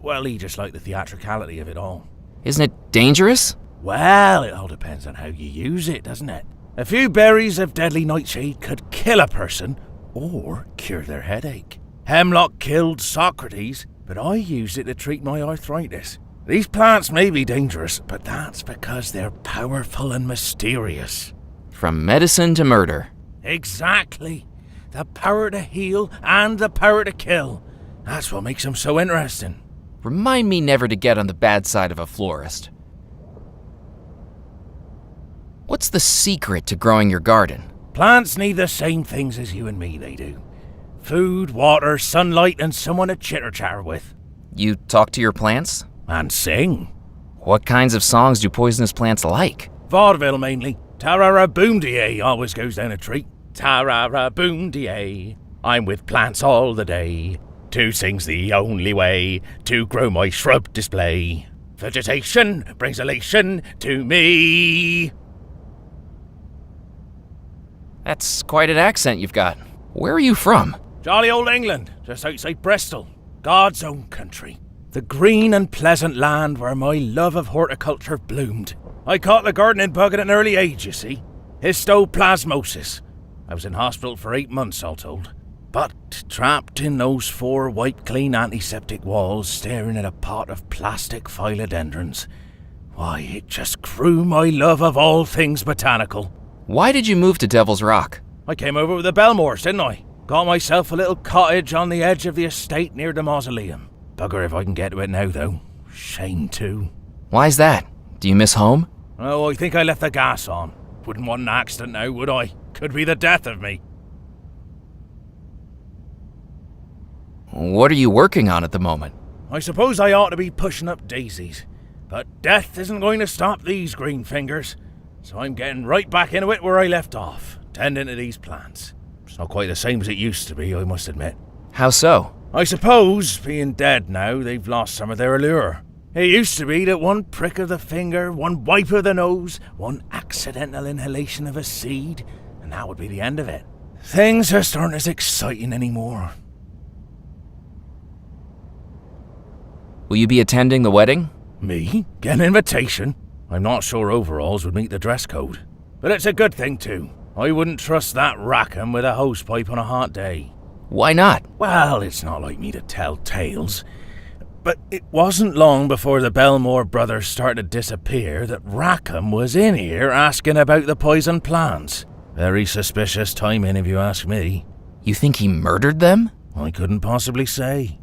well, he just liked the theatricality of it all. Isn't it dangerous? Well, it all depends on how you use it, doesn't it? A few berries of deadly nightshade could kill a person, or cure their headache. Hemlock killed Socrates, but I used it to treat my arthritis. These plants may be dangerous, but that's because they're powerful and mysterious. From medicine to murder. Exactly. The power to heal and the power to kill. That's what makes them so interesting. Remind me never to get on the bad side of a florist. What's the secret to growing your garden? Plants need the same things as you and me, they do. Food, water, sunlight, and someone to chitter-chatter with. You talk to your plants? And sing. What kinds of songs do poisonous plants like? Vaudeville, mainly. Ta-ra-ra-boom-de-ay always goes down a treat. Ta-ra-ra-boom-de-ay. I'm with plants all the day. To sing's the only way to grow my shrub display. Vegetation brings elation to me. That's quite an accent you've got. Where are you from? Jolly old England, just outside Bristol. God's own country. The green and pleasant land where my love of horticulture bloomed. I caught the gardening bug at an early age, you see. Histoplasmosis. I was in hospital for 8 months, all told. But trapped in those 4 wipe-clean antiseptic walls, staring at a pot of plastic philodendrons, why, it just grew my love of all things botanical. Why did you move to Devil's Rock? I came over with the Bellemores, didn't I? Got myself a little cottage on the edge of the estate near the mausoleum. Bugger if I can get to it now, though. Shame, too. Why's that? Do you miss home? Oh, I think I left the gas on. Wouldn't want an accident now, would I? Could be the death of me. What are you working on at the moment? I suppose I ought to be pushing up daisies. But death isn't going to stop these green fingers. So I'm getting right back into it where I left off, tending to these plants. It's not quite the same as it used to be, I must admit. How so? I suppose, being dead now, they've lost some of their allure. It used to be that one prick of the finger, one wipe of the nose, one accidental inhalation of a seed, and that would be the end of it. Things just aren't as exciting anymore. Will you be attending the wedding? Me? Get an invitation? I'm not sure overalls would meet the dress code. But it's a good thing too. I wouldn't trust that Rackham with a hosepipe on a hot day. Why not? Well, it's not like me to tell tales. But it wasn't long before the Bellemore brothers started to disappear that Rackham was in here asking about the poison plants. Very suspicious timing if you ask me. You think he murdered them? I couldn't possibly say.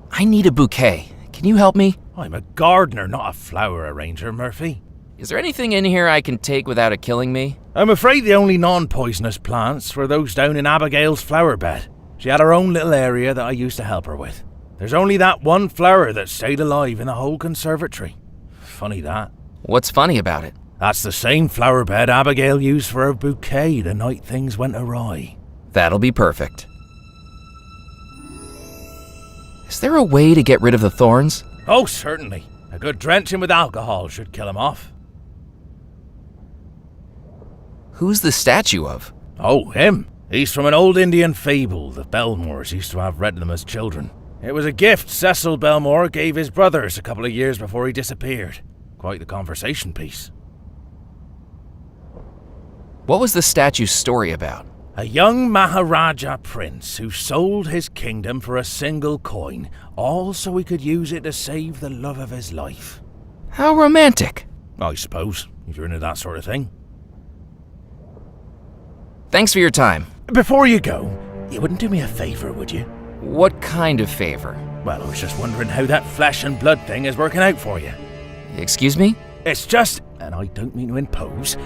I need a bouquet. Can you help me? I'm a gardener, not a flower arranger, Murphy. Is there anything in here I can take without it killing me? I'm afraid the only non-poisonous plants were those down in Abigail's flower bed. She had her own little area that I used to help her with. There's only that one flower that stayed alive in the whole conservatory. Funny that. What's funny about it? That's the same flower bed Abigail used for her bouquet the night things went awry. That'll be perfect. Is there a way to get rid of the thorns? Oh, certainly. A good drenching with alcohol should kill 'em off. Who's the statue of? Oh, him. He's from an old Indian fable the Bellemores used to have read to them as children. It was a gift Cecil Bellemore gave his brothers a couple of years before he disappeared. Quite the conversation piece. What was the statue's story about? A young Maharaja prince who sold his kingdom for a single coin, all so he could use it to save the love of his life. How romantic. I suppose, if you're into that sort of thing. Thanks for your time. Before you go, you wouldn't do me a favour, would you? What kind of favor? Well, I was just wondering how that flesh and blood thing is working out for you. Excuse me? It's just, and I don't mean to impose,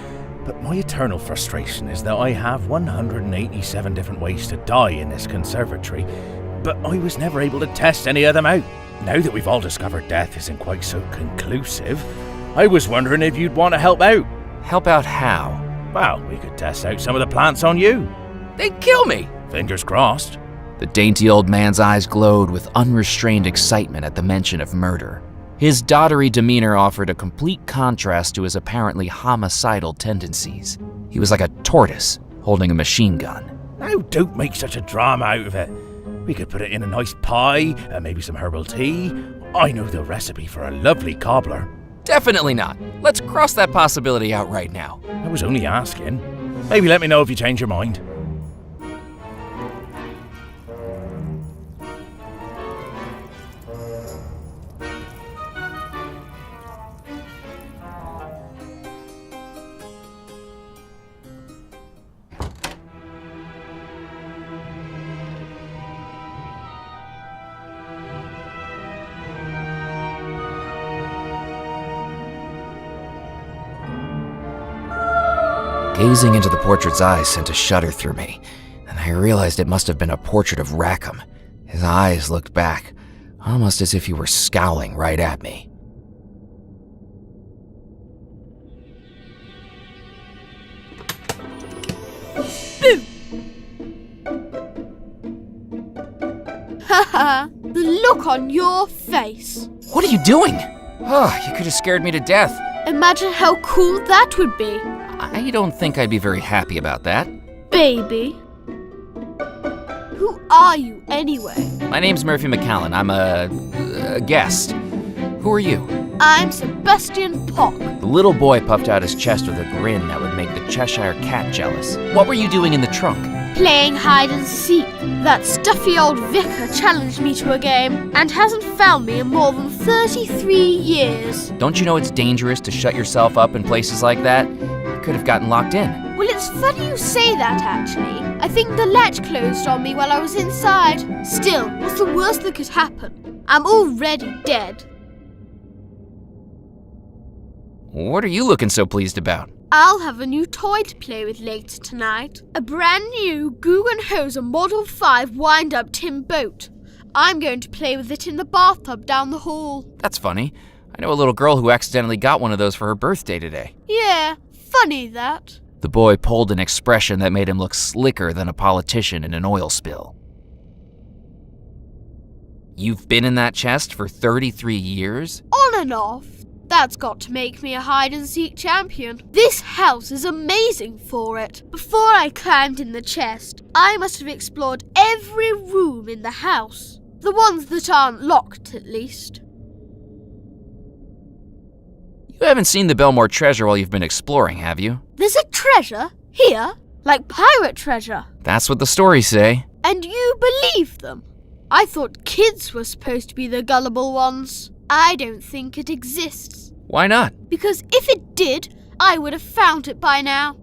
but my eternal frustration is that I have 187 different ways to die in this conservatory, but I was never able to test any of them out. Now that we've all discovered death isn't quite so conclusive, I was wondering if you'd want to help out. Help out how? Well, we could test out some of the plants on you. They'd kill me! Fingers crossed. The dainty old man's eyes glowed with unrestrained excitement at the mention of murder. His dottery demeanor offered a complete contrast to his apparently homicidal tendencies. He was like a tortoise holding a machine gun. Now, don't make such a drama out of it. We could put it in a nice pie, and maybe some herbal tea. I know the recipe for a lovely cobbler. Definitely not. Let's cross that possibility out right now. I was only asking. Maybe let me know if you change your mind. Gazing into the portrait's eyes sent a shudder through me, and I realized it must have been a portrait of Rackham. His eyes looked back, almost as if he were scowling right at me. Haha, the look on your face. What are you doing? Oh, you could have scared me to death. Imagine how cool that would be. I don't think I'd be very happy about that. Baby. Who are you anyway? My name's Murphy McCallan. I'm a guest. Who are you? I'm Sebastian Pock. The little boy puffed out his chest with a grin that would make the Cheshire Cat jealous. What were you doing in the trunk? Playing hide and seek. That stuffy old vicar challenged me to a game and hasn't found me in more than 33 years. Don't you know it's dangerous to shut yourself up in places like that? You could have gotten locked in. Well, it's funny you say that, actually. I think the latch closed on me while I was inside. Still, what's the worst that could happen? I'm already dead. What are you looking so pleased about? I'll have a new toy to play with later tonight. A brand new Guggenhose Model 5 wind-up tin boat. I'm going to play with it in the bathtub down the hall. That's funny. I know a little girl who accidentally got one of those for her birthday today. Yeah, funny that. The boy pulled an expression that made him look slicker than a politician in an oil spill. You've been in that chest for 33 years? On and off. That's got to make me a hide-and-seek champion. This house is amazing for it. Before I climbed in the chest, I must have explored every room in the house. The ones that aren't locked, at least. You haven't seen the Bellemore treasure while you've been exploring, have you? There's a treasure here? Like pirate treasure? That's what the stories say. And you believe them? I thought kids were supposed to be the gullible ones. I don't think it exists. Why not? Because if it did, I would have found it by now.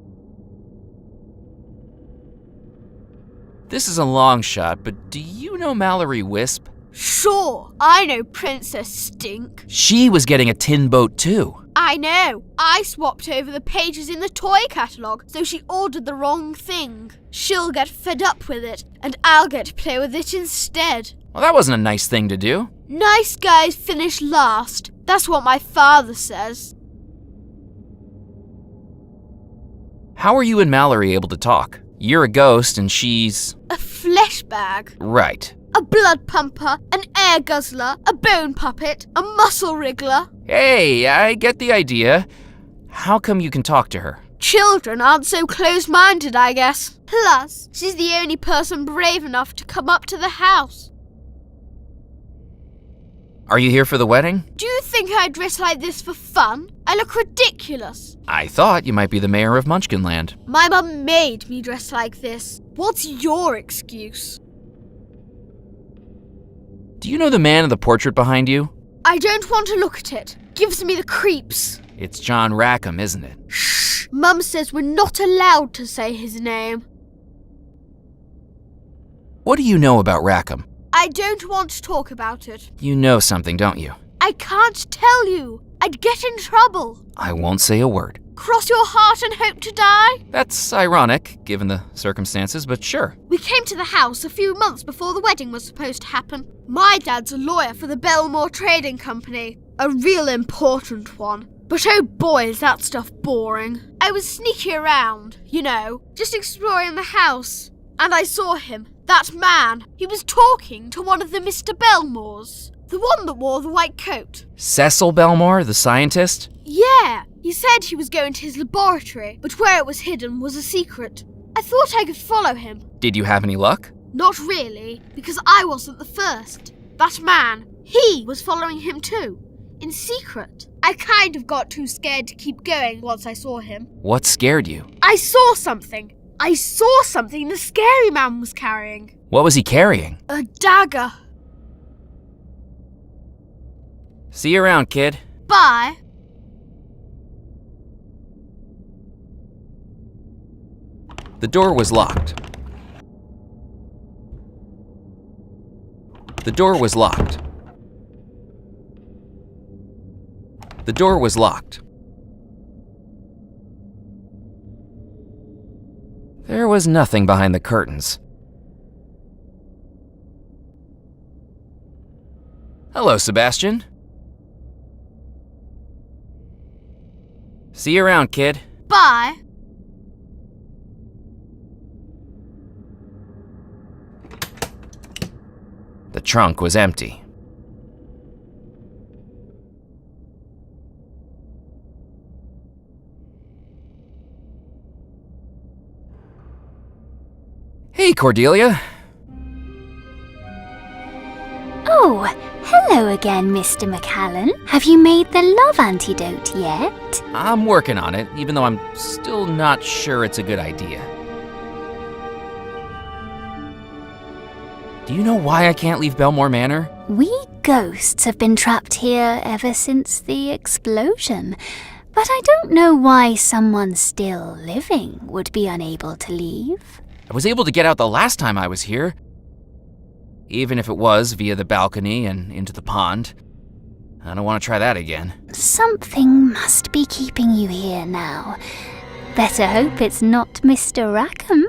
This is a long shot, but do you know Mallory Wisp? Sure, I know Princess Stink. She was getting a tin boat too. I know. I swapped over the pages in the toy catalogue, so she ordered the wrong thing. She'll get fed up with it, and I'll get to play with it instead. Well, that wasn't a nice thing to do. Nice guys finish last. That's what my father says. How are you and Mallory able to talk? You're a ghost and she's... A flesh bag. Right. A blood pumper, an air guzzler, a bone puppet, a muscle wriggler. Hey, I get the idea. How come you can talk to her? Children aren't so close-minded, I guess. Plus, she's the only person brave enough to come up to the house. Are you here for the wedding? Do you think I dress like this for fun? I look ridiculous. I thought you might be the mayor of Munchkinland. My mum made me dress like this. What's your excuse? Do you know the man in the portrait behind you? I don't want to look at it. Gives me the creeps. It's John Rackham, isn't it? Shh! Mum says we're not allowed to say his name. What do you know about Rackham? I don't want to talk about it. You know something, don't you? I can't tell you. I'd get in trouble. I won't say a word. Cross your heart and hope to die? That's ironic, given the circumstances, but sure. We came to the house a few months before the wedding was supposed to happen. My dad's a lawyer for the Bellemore Trading Company. A real important one. But oh boy, is that stuff boring. I was sneaking around, you know, just exploring the house. And I saw him, that man. He was talking to one of the Mr. Bellemores. The one that wore the white coat. Cecil Bellemore, the scientist? Yeah, he said he was going to his laboratory, but where it was hidden was a secret. I thought I could follow him. Did you have any luck? Not really, because I wasn't the first. That man, he was following him too, in secret. I kind of got too scared to keep going once I saw him. What scared you? I saw something. I saw something the scary man was carrying. What was he carrying? A dagger. See you around, kid. Bye. The door was locked. The door was locked. The door was locked. There was nothing behind the curtains. Hello, Sebastian. See you around, kid. Bye. The trunk was empty. Hey, Cordelia. Oh, hello again, Mr. McCallan. Have you made the love antidote yet? I'm working on it, even though I'm still not sure it's a good idea. Do you know why I can't leave Bellemore Manor? We ghosts have been trapped here ever since the explosion, but I don't know why someone still living would be unable to leave. I was able to get out the last time I was here, even if it was via the balcony and into the pond. I don't want to try that again. Something must be keeping you here now. Better hope it's not Mr. Rackham.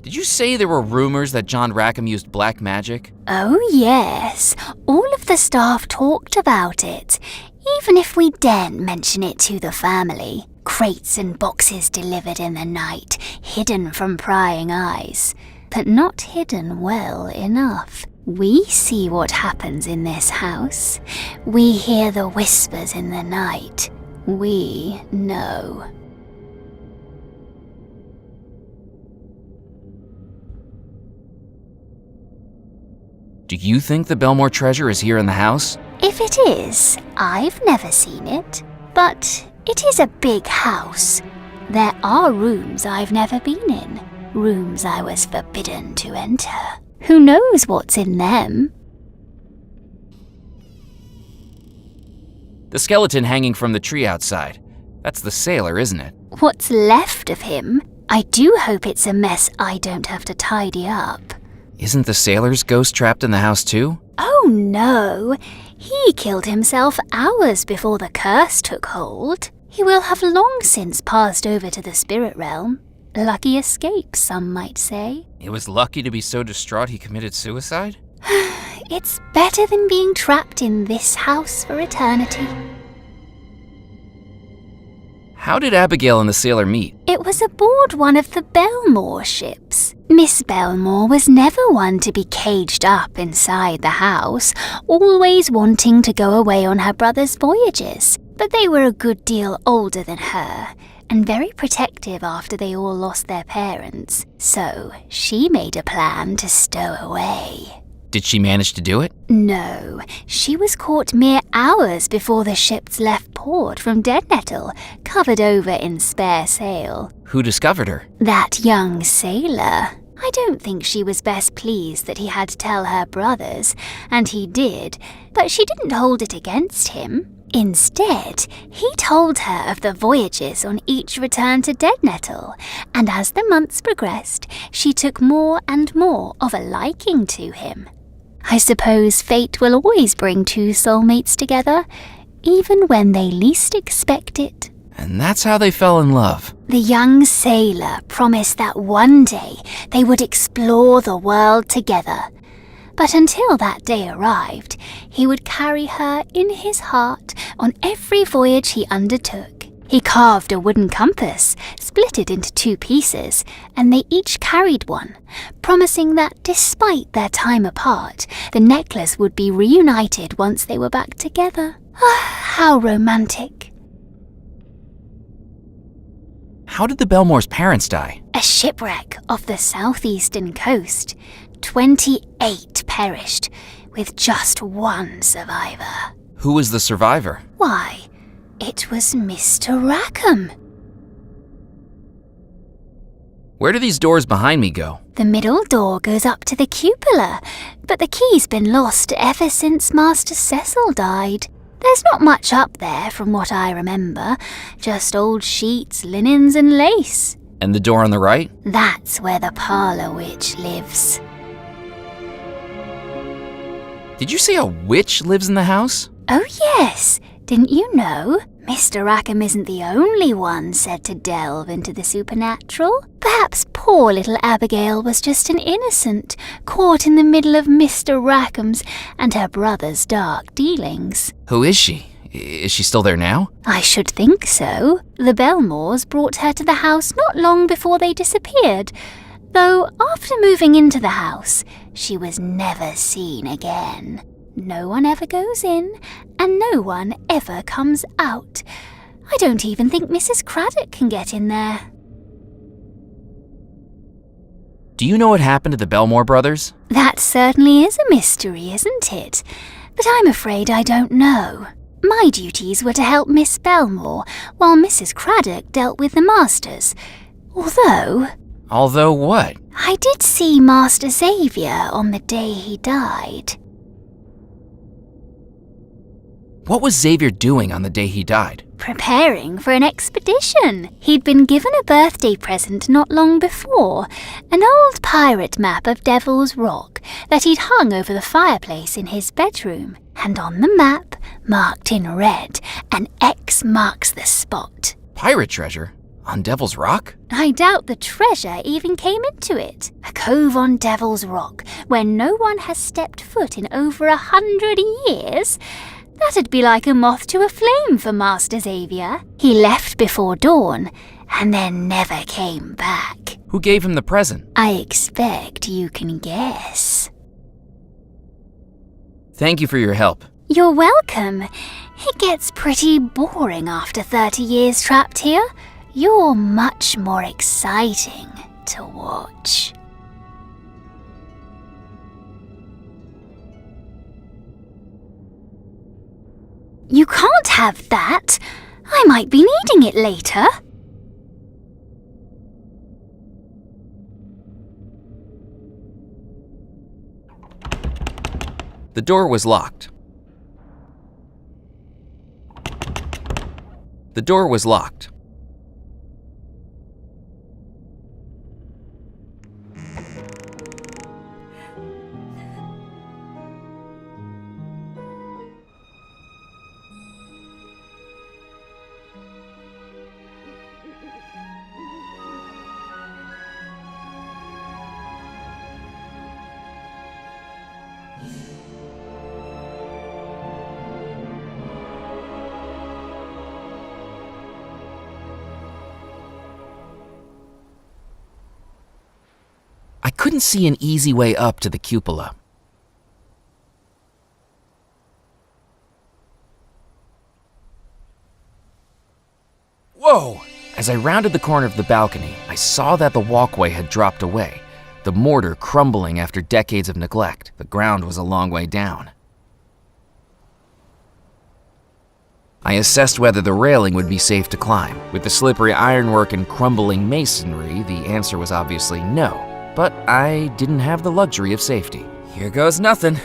Did you say there were rumors that John Rackham used black magic? Oh yes, all of the staff talked about it, even if we daren't mention it to the family. Crates and boxes delivered in the night, hidden from prying eyes, but not hidden well enough. We see what happens in this house. We hear the whispers in the night. We know. Do you think the Bellemore treasure is here in the house? If it is, I've never seen it. But it is a big house. There are rooms I've never been in. Rooms I was forbidden to enter. Who knows what's in them? The skeleton hanging from the tree outside. That's the sailor, isn't it? What's left of him? I do hope it's a mess I don't have to tidy up. Isn't the sailor's ghost trapped in the house too? Oh no! He killed himself hours before the curse took hold. He will have long since passed over to the spirit realm. Lucky escape, some might say. He was lucky to be so distraught he committed suicide? It's better than being trapped in this house for eternity. How did Abigail and the sailor meet? It was aboard one of the Bellemore ships. Miss Bellemore was never one to be caged up inside the house, always wanting to go away on her brother's voyages. But they were a good deal older than her, and very protective after they all lost their parents. So she made a plan to stow away. Did she manage to do it? No, she was caught mere hours before the ships left port from Deadnettle, covered over in spare sail. Who discovered her? That young sailor. I don't think she was best pleased that he had to tell her brothers, and he did, but she didn't hold it against him. Instead, he told her of the voyages on each return to Deadnettle, and as the months progressed, she took more and more of a liking to him. I suppose fate will always bring two soulmates together, even when they least expect it. And that's how they fell in love. The young sailor promised that one day they would explore the world together. But until that day arrived, he would carry her in his heart on every voyage he undertook. He carved a wooden compass, split it into 2 pieces, and they each carried one, promising that despite their time apart, the necklace would be reunited once they were back together. How romantic. How did the Bellemore's parents die? A shipwreck off the southeastern coast. 28 perished, with just 1 survivor. Who was the survivor? Why, it was Mr. Rackham. Where do these doors behind me go? The middle door goes up to the cupola, but the key's been lost ever since Master Cecil died. There's not much up there from what I remember, just old sheets, linens and lace. And the door on the right? That's where the parlour witch lives. Did you say a witch lives in the house? Oh yes, didn't you know? Mr. Rackham isn't the only one said to delve into the supernatural. Perhaps poor little Abigail was just an innocent, caught in the middle of Mr. Rackham's and her brother's dark dealings. Who is she? Is she still there now? I should think so. The Bellemores brought her to the house not long before they disappeared, though after moving into the house, she was never seen again. No one ever goes in, and no one ever comes out. I don't even think Mrs. Craddock can get in there. Do you know what happened to the Bellemore brothers? That certainly is a mystery, isn't it? But I'm afraid I don't know. My duties were to help Miss Bellemore, while Mrs. Craddock dealt with the masters. Although what? I did see Master Xavier on the day he died. What was Xavier doing on the day he died? Preparing for an expedition. He'd been given a birthday present not long before, an old pirate map of Devil's Rock that he'd hung over the fireplace in his bedroom. And on the map, marked in red, an X marks the spot. Pirate treasure? On Devil's Rock? I doubt the treasure even came into it. A cove on Devil's Rock, where no one has stepped foot in over 100 years. That'd be like a moth to a flame for Master Xavier. He left before dawn, and then never came back. Who gave him the present? I expect you can guess. Thank you for your help. You're welcome. It gets pretty boring after 30 years trapped here. You're much more exciting to watch. You can't have that. I might be needing it later. The door was locked. The door was locked. I couldn't see an easy way up to the cupola. Whoa! As I rounded the corner of the balcony, I saw that the walkway had dropped away. The the mortar crumbling after decades of neglect. The ground was a long way down. I assessed whether the railing would be safe to climb. With the slippery ironwork and crumbling masonry, the answer was obviously no. But I didn't have the luxury of safety. Here goes nothing.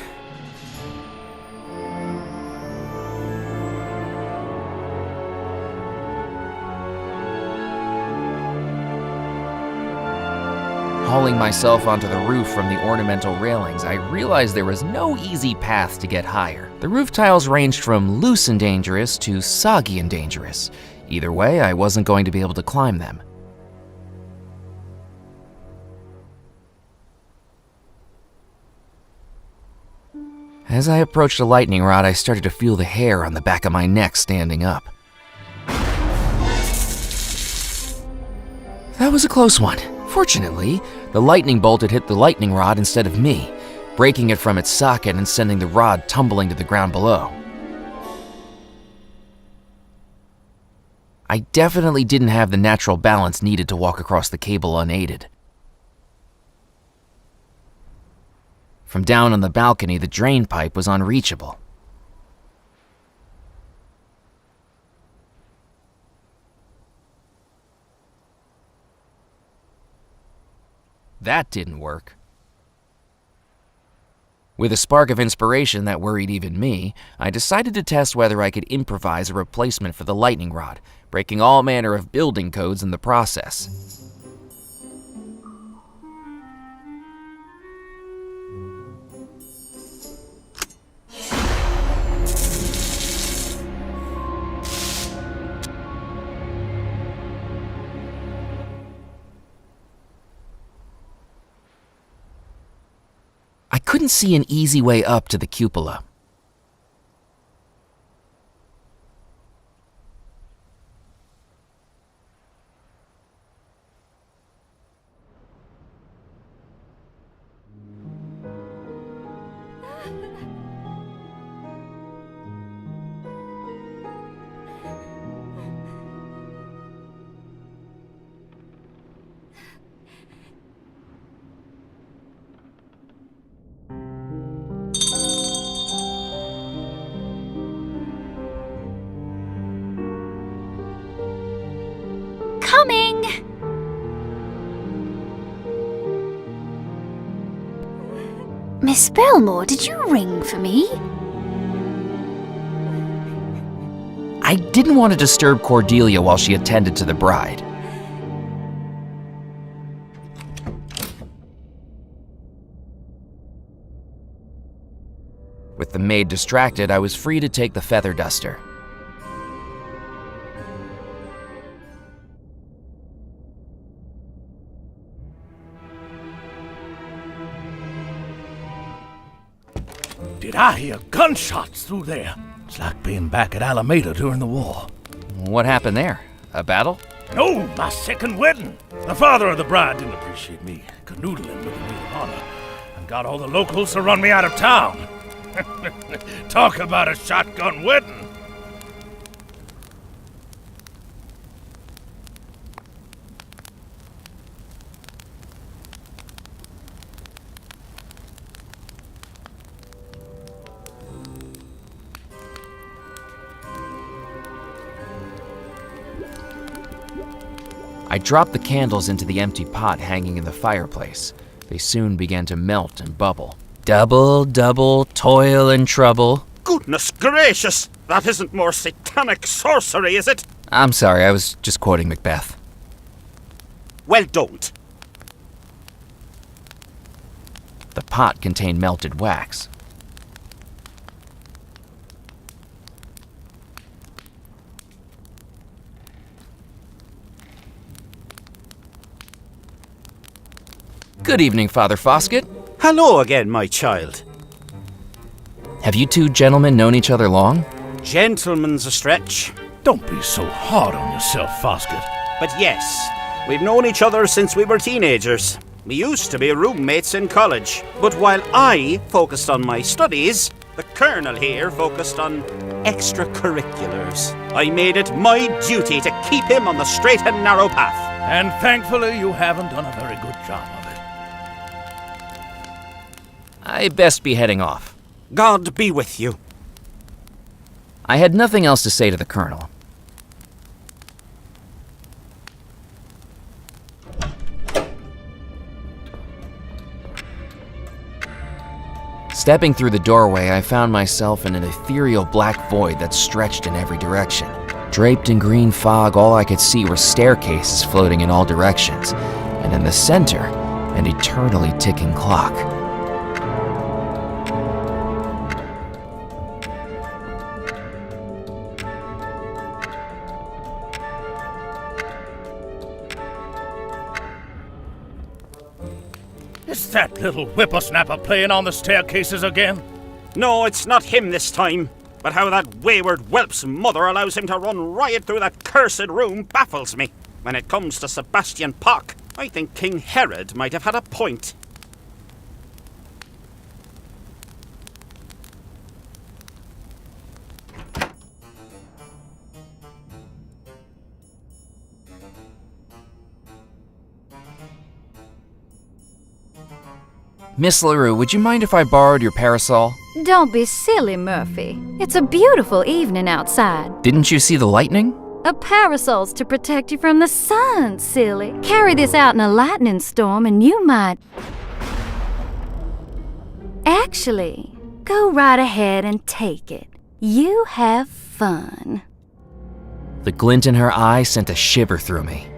Hauling myself onto the roof from the ornamental railings, I realized there was no easy path to get higher. The roof tiles ranged from loose and dangerous to soggy and dangerous. Either way, I wasn't going to be able to climb them. As I approached a lightning rod, I started to feel the hair on the back of my neck standing up. That was a close one. Fortunately, the lightning bolt had hit the lightning rod instead of me, breaking it from its socket and sending the rod tumbling to the ground below. I definitely didn't have the natural balance needed to walk across the cable unaided. From down on the balcony, the drain pipe was unreachable. That didn't work. With a spark of inspiration that worried even me, I decided to test whether I could improvise a replacement for the lightning rod, breaking all manner of building codes in the process. I couldn't see an easy way up to the cupola. Coming! Miss Bellemore, did you ring for me? I didn't want to disturb Cordelia while she attended to the bride. With the maid distracted, I was free to take the feather duster. Did I hear gunshots through there? It's like being back at Alameda during the war. What happened there? A battle? No, my second wedding. The father of the bride didn't appreciate me canoodling with the maid of honor and got all the locals to run me out of town. Talk about a shotgun wedding. I dropped the candles into the empty pot hanging in the fireplace. They soon began to melt and bubble. Double, double, toil and trouble. Goodness gracious! That isn't more satanic sorcery, is it? I'm sorry, I was just quoting Macbeth. Well, don't. The pot contained melted wax. Good evening, Father Foskett. Hello again, my child. Have you two gentlemen known each other long? Gentleman's a stretch. Don't be so hard on yourself, Foskett. But yes, we've known each other since we were teenagers. We used to be roommates in college. But while I focused on my studies, the Colonel here focused on extracurriculars. I made it my duty to keep him on the straight and narrow path. And thankfully, you haven't done a very good job of it. I best be heading off. God be with you. I had nothing else to say to the Colonel. Stepping through the doorway, I found myself in an ethereal black void that stretched in every direction. Draped in green fog, all I could see were staircases floating in all directions, and in the center, an eternally ticking clock. Is that little whippersnapper playing on the staircases again? No, it's not him this time. But how that wayward whelp's mother allows him to run riot through that cursed room baffles me. When it comes to Sebastian Pock, I think King Herod might have had a point. Miss LaRue, would you mind if I borrowed your parasol? Don't be silly, Murphy. It's a beautiful evening outside. Didn't you see the lightning? A parasol's to protect you from the sun, silly. Carry this out in a lightning storm and you might... Actually, go right ahead and take it. You have fun. The glint in her eye sent a shiver through me.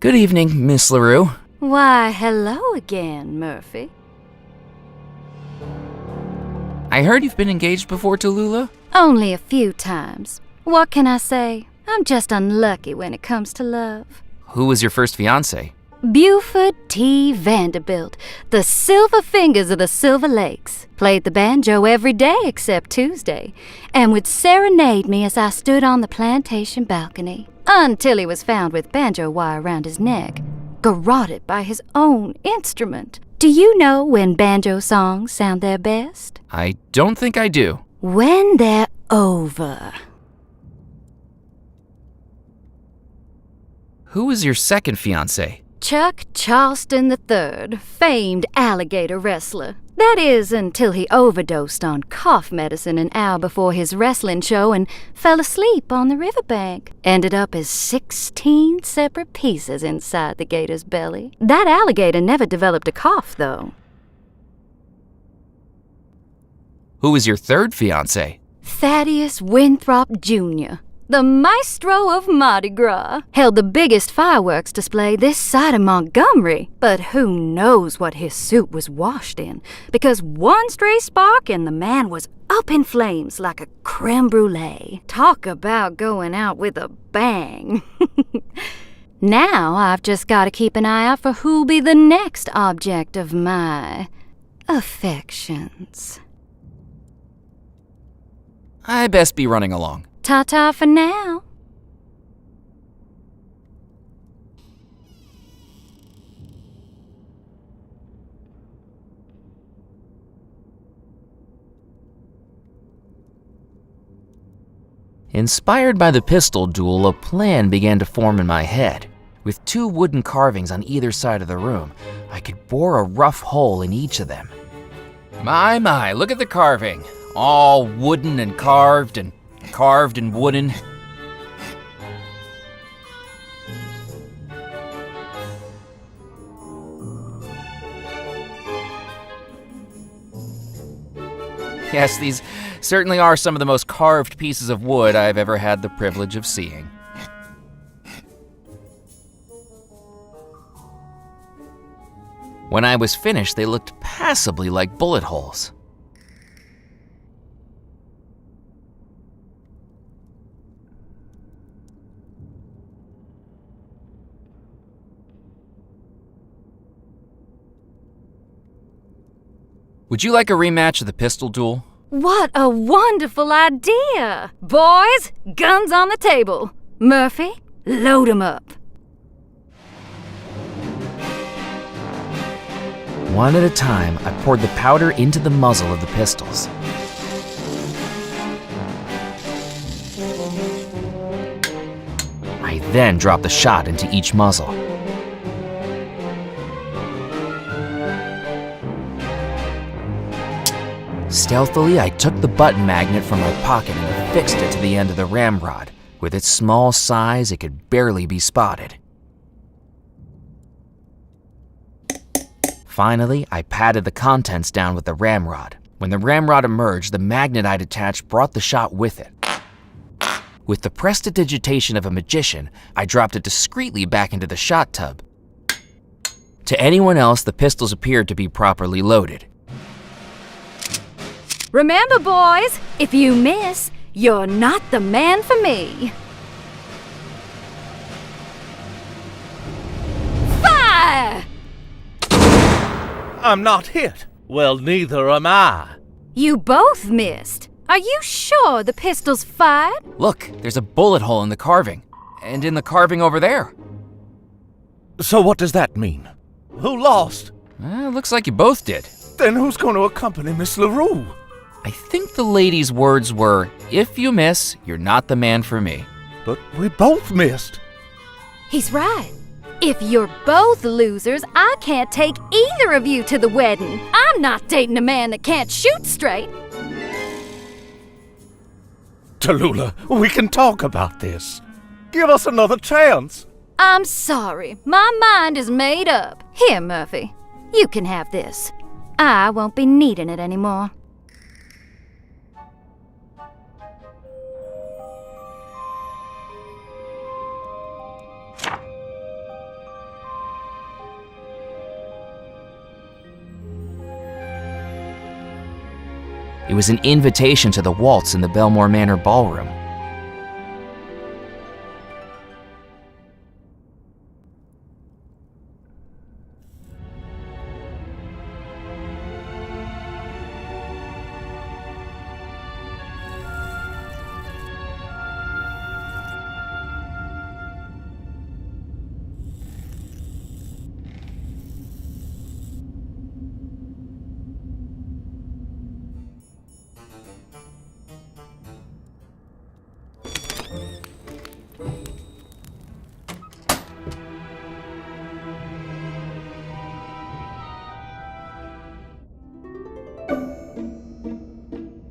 Good evening, Miss LaRue. Why, hello again, Murphy. I heard you've been engaged before to Lula? Only a few times. What can I say? I'm just unlucky when it comes to love. Who was your first fiancé? Buford T. Vanderbilt, the Silver Fingers of the Silver Lakes, played the banjo every day except Tuesday, and would serenade me as I stood on the plantation balcony, until he was found with banjo wire around his neck, garroted by his own instrument. Do you know when banjo songs sound their best? I don't think I do. When they're over. Who was your second fiancé? Chuck Charleston III, famed alligator wrestler. That is, until he overdosed on cough medicine an hour before his wrestling show and fell asleep on the riverbank. Ended up as 16 separate pieces inside the gator's belly. That alligator never developed a cough, though. Who was your third fiancé? Thaddeus Winthrop Jr., the maestro of Mardi Gras, held the biggest fireworks display this side of Montgomery. But who knows what his suit was washed in, because one stray spark and the man was up in flames like a creme brulee. Talk about going out with a bang. Now I've just got to keep an eye out for who'll be the next object of my affections. I best be running along. Ta-ta for now. Inspired by the pistol duel, a plan began to form in my head. With 2 wooden carvings on either side of the room, I could bore a rough hole in each of them. My, look at the carving. All wooden and carved and wooden. Yes, these certainly are some of the most carved pieces of wood I've ever had the privilege of seeing. When I was finished, they looked passably like bullet holes. Would you like a rematch of the pistol duel? What a wonderful idea! Boys, guns on the table. Murphy, load 'em up. One at a time, I poured the powder into the muzzle of the pistols. I then dropped the shot into each muzzle. Stealthily, I took the button magnet from my pocket and fixed it to the end of the ramrod. With its small size, it could barely be spotted. Finally, I patted the contents down with the ramrod. When the ramrod emerged, the magnet I'd attached brought the shot with it. With the prestidigitation of a magician, I dropped it discreetly back into the shot tub. To anyone else, the pistols appeared to be properly loaded. Remember, boys, if you miss, you're not the man for me. Fire! I'm not hit. Well, neither am I. You both missed. Are you sure the pistol's fired? Look, there's a bullet hole in the carving. And in the carving over there. So what does that mean? Who lost? Looks like you both did. Then who's going to accompany Miss LaRue? I think the lady's words were, if you miss, you're not the man for me. But we both missed. He's right. If you're both losers, I can't take either of you to the wedding. I'm not dating a man that can't shoot straight. Tallulah, we can talk about this. Give us another chance. I'm sorry. My mind is made up. Here, Murphy. You can have this. I won't be needing it anymore. It was an invitation to the waltz in the Bellemore Manor ballroom.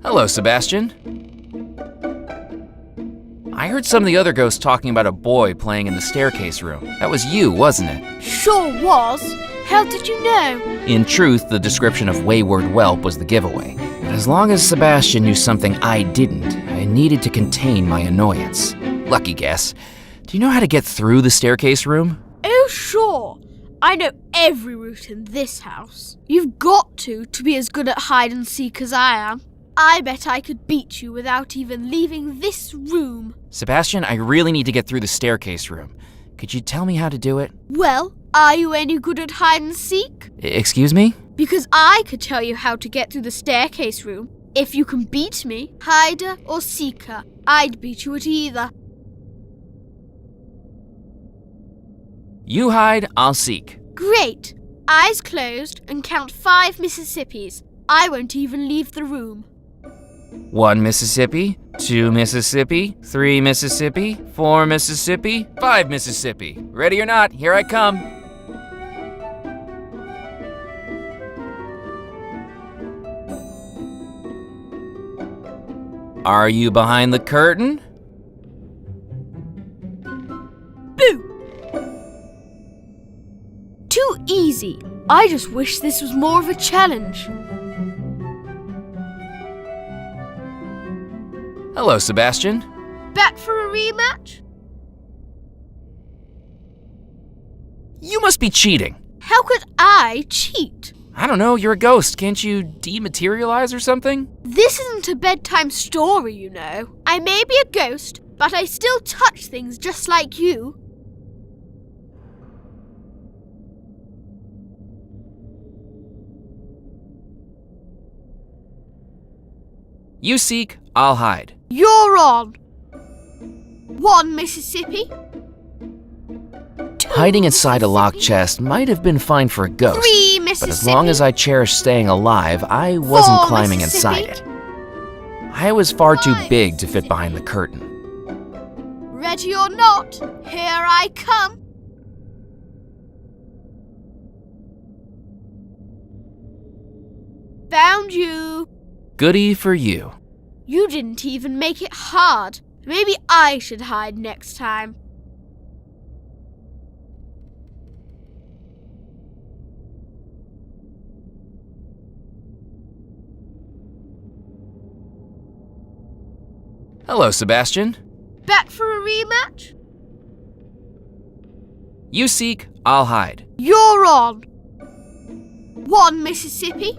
Hello, Sebastian. I heard some of the other ghosts talking about a boy playing in the staircase room. That was you, wasn't it? Sure was. How did you know? In truth, the description of wayward whelp was the giveaway. But as long as Sebastian knew something I didn't, I needed to contain my annoyance. Lucky guess. Do you know how to get through the staircase room? Oh, sure. I know every route in this house. You've got to be as good at hide and seek as I am. I bet I could beat you without even leaving this room. Sebastian, I really need to get through the staircase room. Could you tell me how to do it? Well, are you any good at hide and seek? Excuse me? Because I could tell you how to get through the staircase room. If you can beat me, hider or seeker, I'd beat you at either. You hide, I'll seek. Great. Eyes closed and count 5 Mississippis. I won't even leave the room. 1 Mississippi, 2 Mississippi, 3 Mississippi, 4 Mississippi, 5 Mississippi. Ready or not, here I come. Are you behind the curtain? Boo! Too easy. I just wish this was more of a challenge. Hello, Sebastian. Back for a rematch? You must be cheating. How could I cheat? I don't know, you're a ghost. Can't you dematerialize or something? This isn't a bedtime story, you know. I may be a ghost, but I still touch things just like you. You seek, I'll hide. You're on. 1 Mississippi. 2 Hiding inside a locked chest might have been fine for a ghost, 3 but Mississippi. as long as I cherished staying alive, I wasn't 4 climbing Mississippi. inside it. I was far too big to fit behind the curtain. Ready or not, here I come. Found you. Goody for you. You didn't even make it hard. Maybe I should hide next time. Hello, Sebastian. Back for a rematch? You seek, I'll hide. You're on. 1 Mississippi.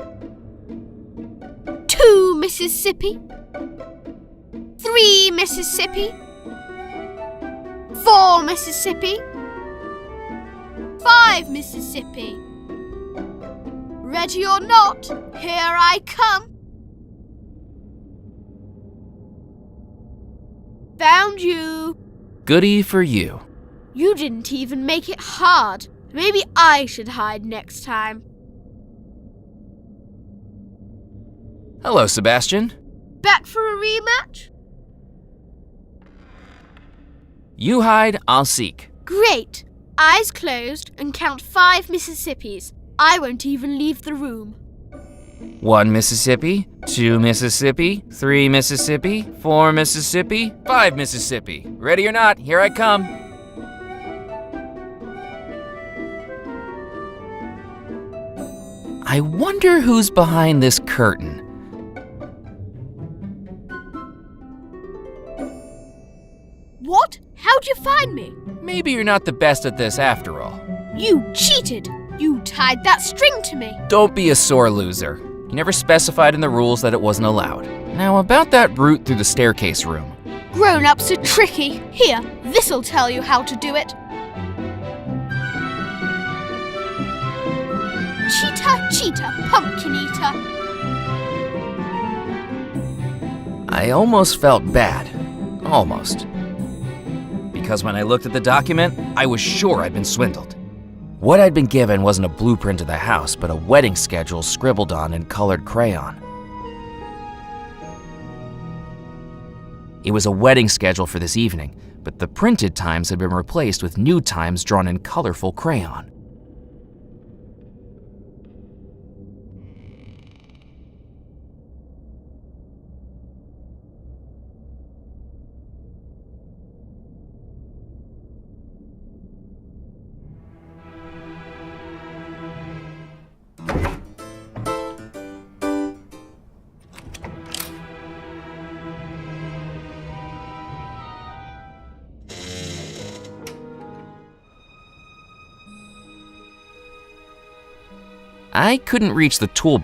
2 Mississippi. 3 Mississippi. 4 Mississippi. 5 Mississippi. Ready or not, here I come. Found you. Goody for you. You didn't even make it hard. Maybe I should hide next time. Hello, Sebastian. Back for a rematch? You hide, I'll seek. Great. Eyes closed and count 5 Mississippis. I won't even leave the room. 1 Mississippi, 2 Mississippi, 3 Mississippi, 4 Mississippi, 5 Mississippi. Ready or not, here I come. I wonder who's behind this curtain. What? How'd you find me? Maybe you're not the best at this after all. You cheated. You tied that string to me. Don't be a sore loser. You never specified in the rules that it wasn't allowed. Now about that route through the staircase room. Grown-ups are tricky. Here, this'll tell you how to do it. Cheetah, cheetah, pumpkin eater. I almost felt bad. Almost. Because when I looked at the document, I was sure I'd been swindled. What I'd been given wasn't a blueprint of the house, but a wedding schedule scribbled on in colored crayon. It was a wedding schedule for this evening, but the printed times had been replaced with new times drawn in colorful crayon. I couldn't reach the tool.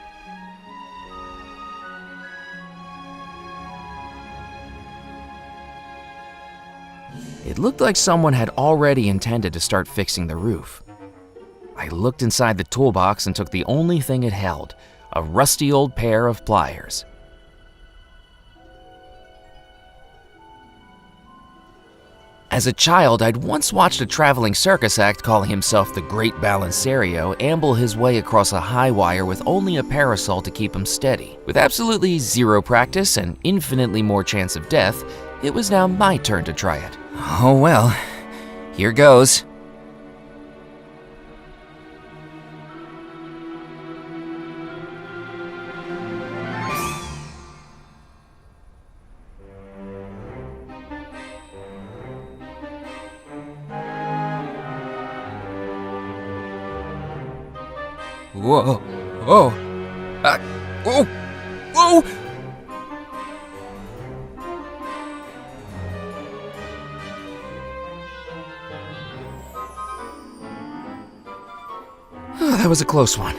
It looked like someone had already intended to start fixing the roof. I looked inside the toolbox and took the only thing it held, a rusty old pair of pliers. As a child, I'd once watched a traveling circus act calling himself the Great Balancerio amble his way across a high wire with only a parasol to keep him steady. With absolutely zero practice and infinitely more chance of death, it was now my turn to try it. Oh well, here goes. Whoa, oh, whoa, whoa! Oh, that was a close one.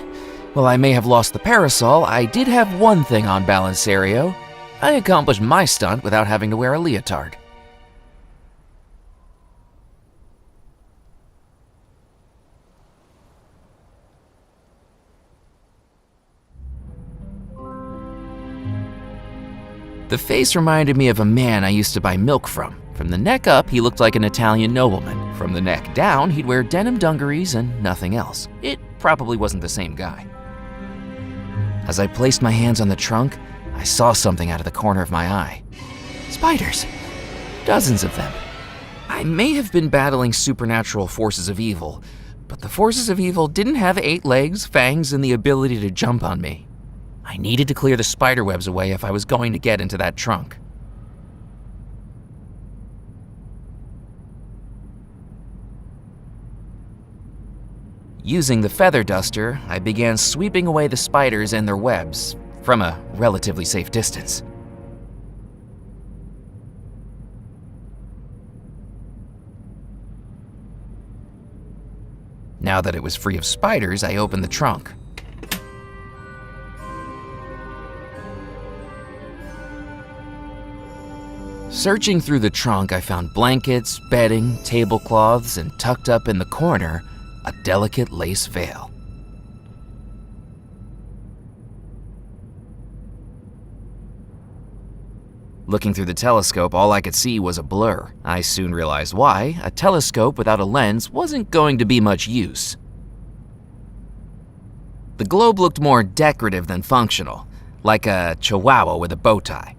While I may have lost the parasol, I did have one thing on Balancerio. I accomplished my stunt without having to wear a leotard. The face reminded me of a man I used to buy milk from. From the neck up, he looked like an Italian nobleman. From the neck down, he'd wear denim dungarees and nothing else. It probably wasn't the same guy. As I placed my hands on the trunk, I saw something out of the corner of my eye. Spiders. Dozens of them. I may have been battling supernatural forces of evil, but the forces of evil didn't have 8 legs, fangs, and the ability to jump on me. I needed to clear the spiderwebs away if I was going to get into that trunk. Using the feather duster, I began sweeping away the spiders and their webs from a relatively safe distance. Now that it was free of spiders, I opened the trunk. Searching through the trunk, I found blankets, bedding, tablecloths, and tucked up in the corner, a delicate lace veil. Looking through the telescope, all I could see was a blur. I soon realized why. A telescope without a lens wasn't going to be much use. The globe looked more decorative than functional, like a chihuahua with a bow tie.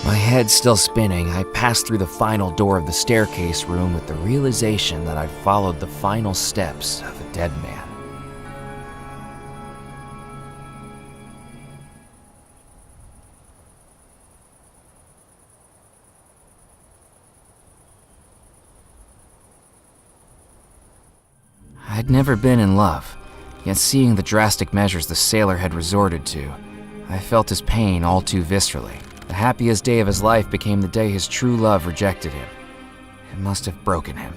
My head still spinning, I passed through the final door of the staircase room with the realization that I'd followed the final steps of a dead man. I'd never been in love, yet seeing the drastic measures the sailor had resorted to, I felt his pain all too viscerally. The happiest day of his life became the day his true love rejected him. It must have broken him.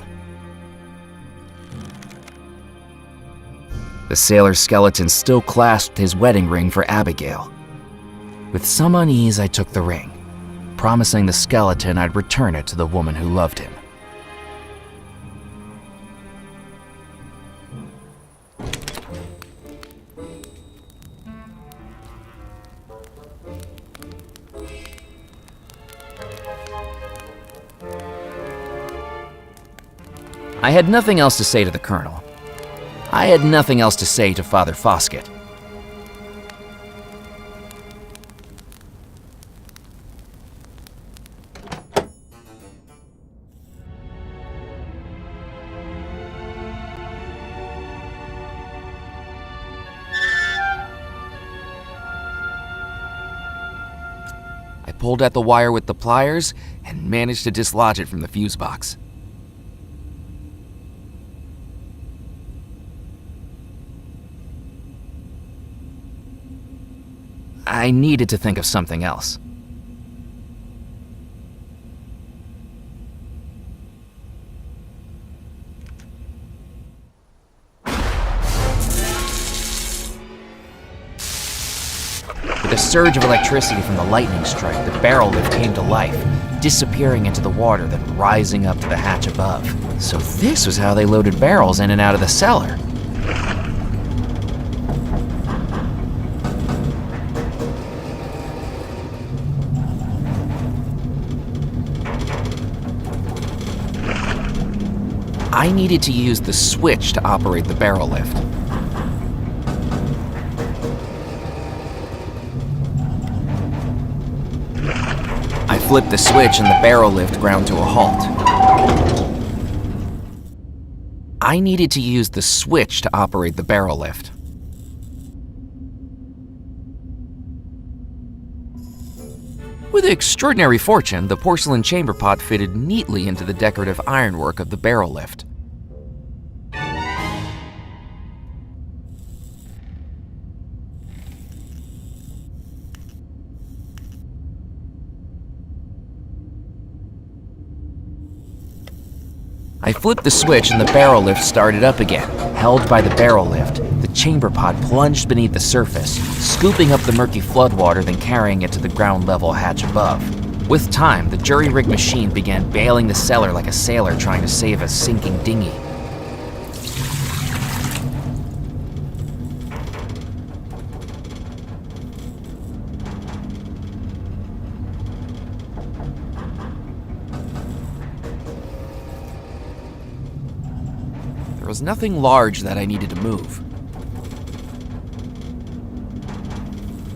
The sailor's skeleton still clasped his wedding ring for Abigail. With some unease, I took the ring, promising the skeleton I'd return it to the woman who loved him. I had nothing else to say to the Colonel. I had nothing else to say to Father Foskett. I pulled at the wire with the pliers and managed to dislodge it from the fuse box. I needed to think of something else. With a surge of electricity from the lightning strike, the barrel lift came to life, disappearing into the water, then rising up to the hatch above. So this was how they loaded barrels in and out of the cellar. I needed to use the switch to operate the barrel lift. I flipped the switch and the barrel lift ground to a halt. I needed to use the switch to operate the barrel lift. With extraordinary fortune, the porcelain chamber pot fitted neatly into the decorative ironwork of the barrel lift. I flipped the switch and the barrel lift started up again. Held by the barrel lift, the chamber pot plunged beneath the surface, scooping up the murky floodwater, then carrying it to the ground-level hatch above. With time, the jury-rigged machine began bailing the cellar like a sailor trying to save a sinking dinghy. There was nothing large that I needed to move.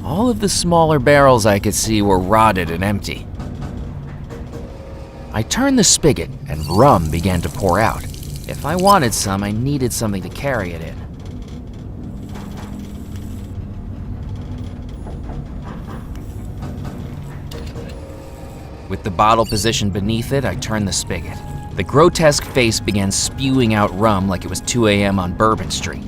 All of the smaller barrels I could see were rotted and empty. I turned the spigot and rum began to pour out. If I wanted some, I needed something to carry it in. With the bottle positioned beneath it, I turned the spigot. The grotesque face began spewing out rum like it was 2 a.m. on Bourbon Street.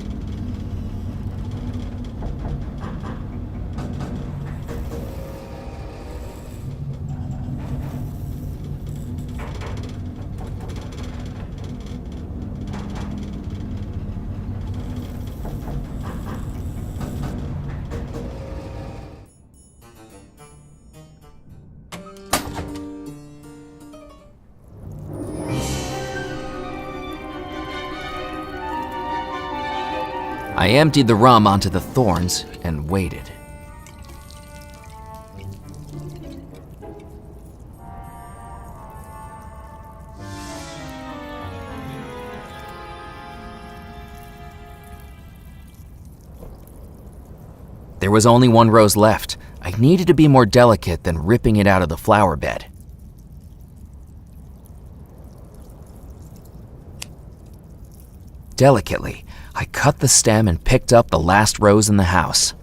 I emptied the rum onto the thorns and waited. There was only one rose left. I needed to be more delicate than ripping it out of the flower bed. Delicately, I cut the stem and picked up the last rose in the house.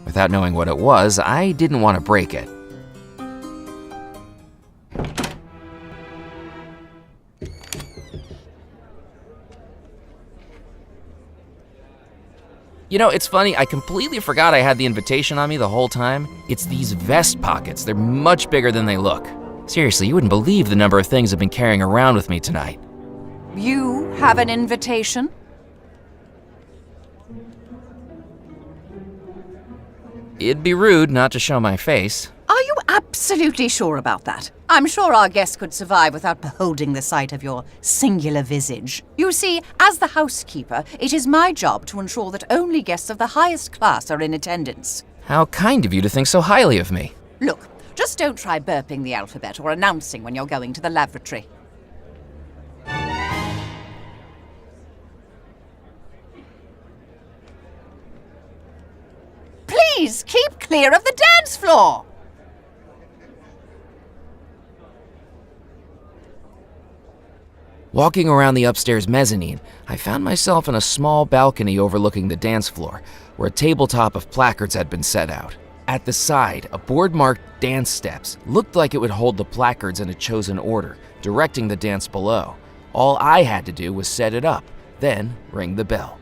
Without knowing what it was, I didn't want to break it. You know, it's funny, I completely forgot I had the invitation on me the whole time. It's these vest pockets. They're much bigger than they look. Seriously, you wouldn't believe the number of things I've been carrying around with me tonight. You have an invitation? It'd be rude not to show my face. Are you absolutely sure about that? I'm sure our guests could survive without beholding the sight of your singular visage. You see, as the housekeeper, it is my job to ensure that only guests of the highest class are in attendance. How kind of you to think so highly of me. Look, just don't try burping the alphabet or announcing when you're going to the lavatory. Please keep clear of the dance floor! Walking around the upstairs mezzanine, I found myself in a small balcony overlooking the dance floor, where a tabletop of placards had been set out. At the side, a board marked "Dance Steps" looked like it would hold the placards in a chosen order, directing the dance below. All I had to do was set it up, then ring the bell.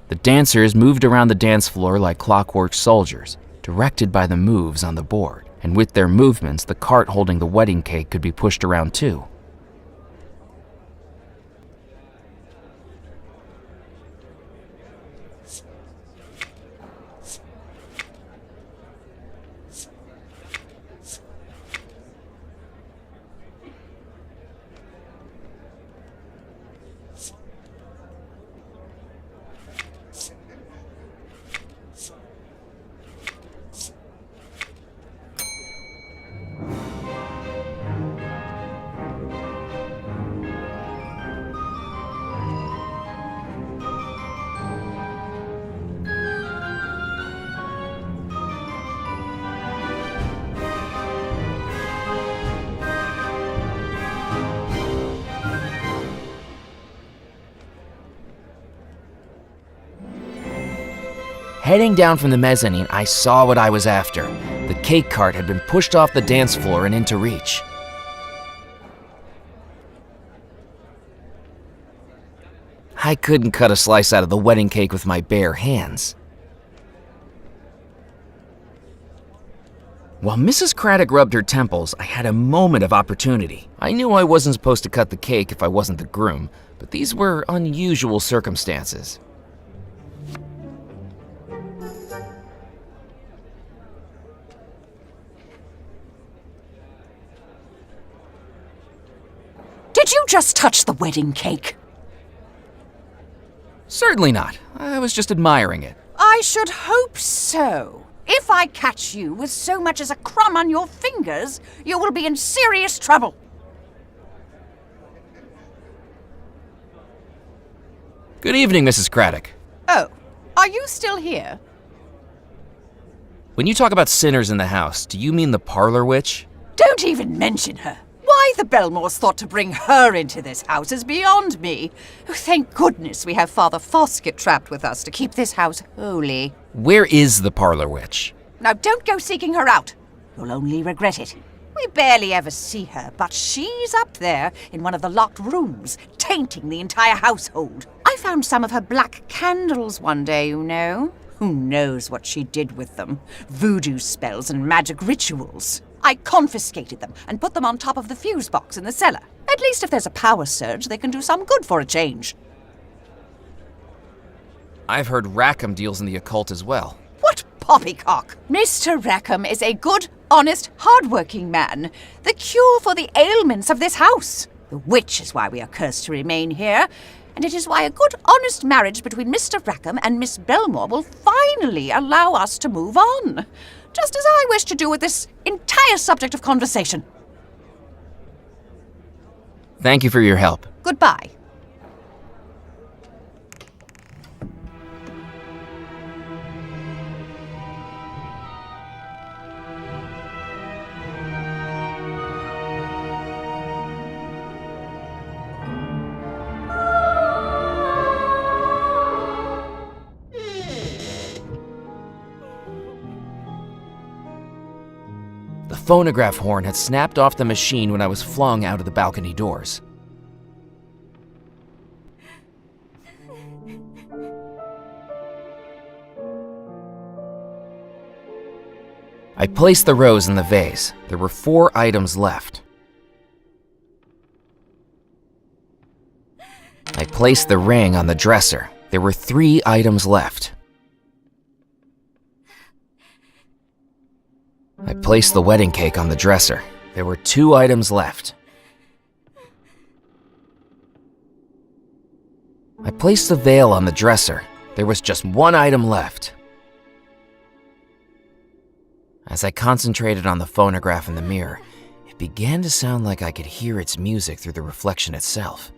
The dancers moved around the dance floor like clockwork soldiers, directed by the moves on the board, and with their movements, the cart holding the wedding cake could be pushed around too. Heading down from the mezzanine, I saw what I was after. The cake cart had been pushed off the dance floor and into reach. I couldn't cut a slice out of the wedding cake with my bare hands. While Mrs. Craddock rubbed her temples, I had a moment of opportunity. I knew I wasn't supposed to cut the cake if I wasn't the groom, but these were unusual circumstances. Did you just touch the wedding cake? Certainly not. I was just admiring it. I should hope so. If I catch you with so much as a crumb on your fingers, you will be in serious trouble. Good evening, Mrs. Craddock. Oh, are you still here? When you talk about sinners in the house, do you mean the parlor witch? Don't even mention her. Why the Bellemores thought to bring her into this house is beyond me. Oh, thank goodness we have Father Foskett trapped with us to keep this house holy. Where is the parlor witch? Now don't go seeking her out. You'll only regret it. We barely ever see her, but she's up there in one of the locked rooms, tainting the entire household. I found some of her black candles one day, you know. Who knows what she did with them? Voodoo spells and magic rituals. I confiscated them and put them on top of the fuse box in the cellar. At least if there's a power surge, they can do some good for a change. I've heard Rackham deals in the occult as well. What poppycock! Mr. Rackham is a good, honest, hard-working man. The cure for the ailments of this house. The witch is why we are cursed to remain here. And it is why a good, honest marriage between Mr. Rackham and Miss Bellemore will finally allow us to move on. Just as I wish to do with this entire subject of conversation. Thank you for your help. Goodbye. The phonograph horn had snapped off the machine when I was flung out of the balcony doors. I placed the rose in the vase. There were 4 items left. I placed the ring on the dresser. There were 3 items left. I placed the wedding cake on the dresser. There were 2 items left. I placed the veil on the dresser. There was just 1 item left. As I concentrated on the phonograph in the mirror, it began to sound like I could hear its music through the reflection itself.